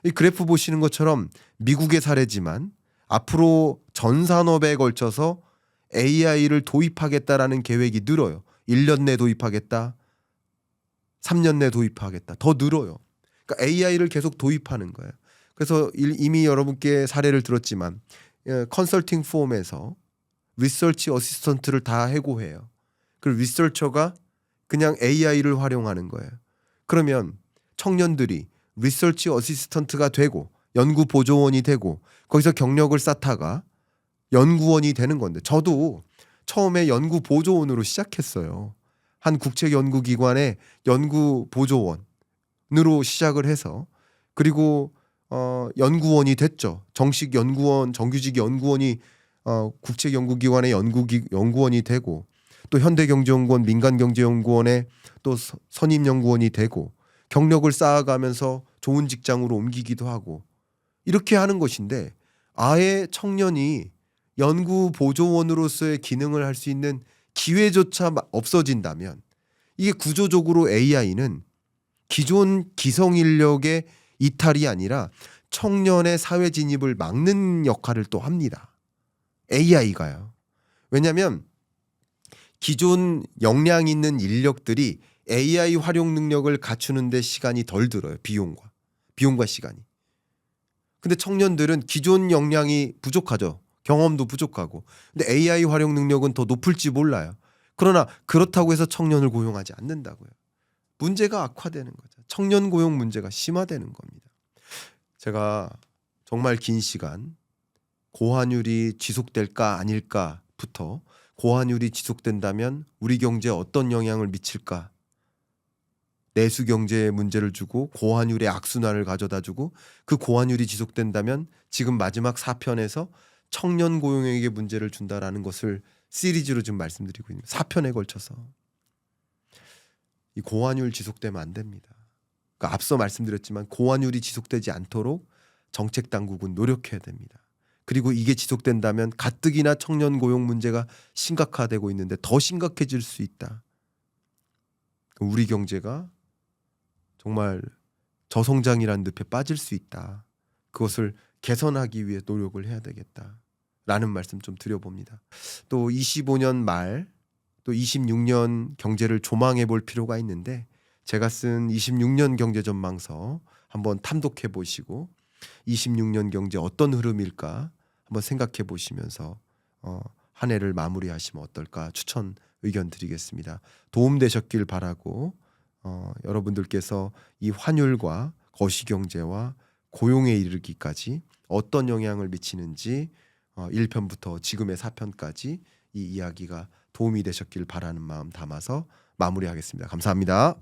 이 그래프 보시는 것처럼 미국의 사례지만 앞으로 전 산업에 걸쳐서 AI를 도입하겠다라는 계획이 늘어요. 1년 내 도입하겠다. 3년 내 도입하겠다. 더 늘어요. 그러니까 AI를 계속 도입하는 거예요. 그래서 이미 여러분께 사례를 들었지만 컨설팅 폼에서 리서치 어시스턴트를 다 해고해요. 그리고 리서처가 그냥 AI를 활용하는 거예요. 그러면 청년들이 리서치 어시스턴트가 되고 연구 보조원이 되고 거기서 경력을 쌓다가 연구원이 되는 건데 저도 처음에 연구 보조원으로 시작했어요. 한 국책 연구기관의 연구 보조원으로 시작을 해서 그리고 연구원이 됐죠. 정식 연구원, 정규직 연구원이 국책 연구기관의 연구원이 되고 또 현대경제연구원, 민간경제연구원의 또 선임연구원이 되고 경력을 쌓아가면서 좋은 직장으로 옮기기도 하고 이렇게 하는 것인데 아예 청년이 연구 보조원으로서의 기능을 할 수 있는 기회조차 없어진다면 이게 구조적으로 AI는 기존 기성 인력의 이탈이 아니라 청년의 사회 진입을 막는 역할을 또 합니다. AI가요. 왜냐하면 기존 역량 있는 인력들이 AI 활용 능력을 갖추는 데 시간이 덜 들어요. 비용과 시간이. 근데 청년들은 기존 역량이 부족하죠. 경험도 부족하고. 근데 AI 활용 능력은 더 높을지 몰라요. 그러나 그렇다고 해서 청년을 고용하지 않는다고요. 문제가 악화되는 거죠. 청년 고용 문제가 심화되는 겁니다. 제가 정말 긴 시간 고환율이 지속될까 아닐까부터 고환율이 지속된다면 우리 경제에 어떤 영향을 미칠까? 내수 경제에 문제를 주고 고환율의 악순환을 가져다 주고 그 고환율이 지속된다면 지금 마지막 4편에서 청년 고용에게 문제를 준다라는 것을 시리즈로 지금 말씀드리고 있는 4편에 걸쳐서 이 고환율 지속되면 안 됩니다. 그러니까 앞서 말씀드렸지만 고환율이 지속되지 않도록 정책 당국은 노력해야 됩니다. 그리고 이게 지속된다면 가뜩이나 청년 고용 문제가 심각화되고 있는데 더 심각해질 수 있다. 우리 경제가 정말 저성장이라는 늪에 빠질 수 있다. 그것을 개선하기 위해 노력을 해야 되겠다라는 말씀 좀 드려봅니다. 또 25년 말 또 26년 경제를 조망해 볼 필요가 있는데 제가 쓴 26년 경제 전망서 한번 탐독해 보시고 26년 경제 어떤 흐름일까 한번 생각해 보시면서 한 해를 마무리하시면 어떨까 추천 의견 드리겠습니다. 도움 되셨길 바라고 여러분들께서 이 환율과 거시경제와 고용에 이르기까지 어떤 영향을 미치는지 1편부터 지금의 4편까지 이 이야기가 도움이 되셨길 바라는 마음 담아서 마무리하겠습니다. 감사합니다.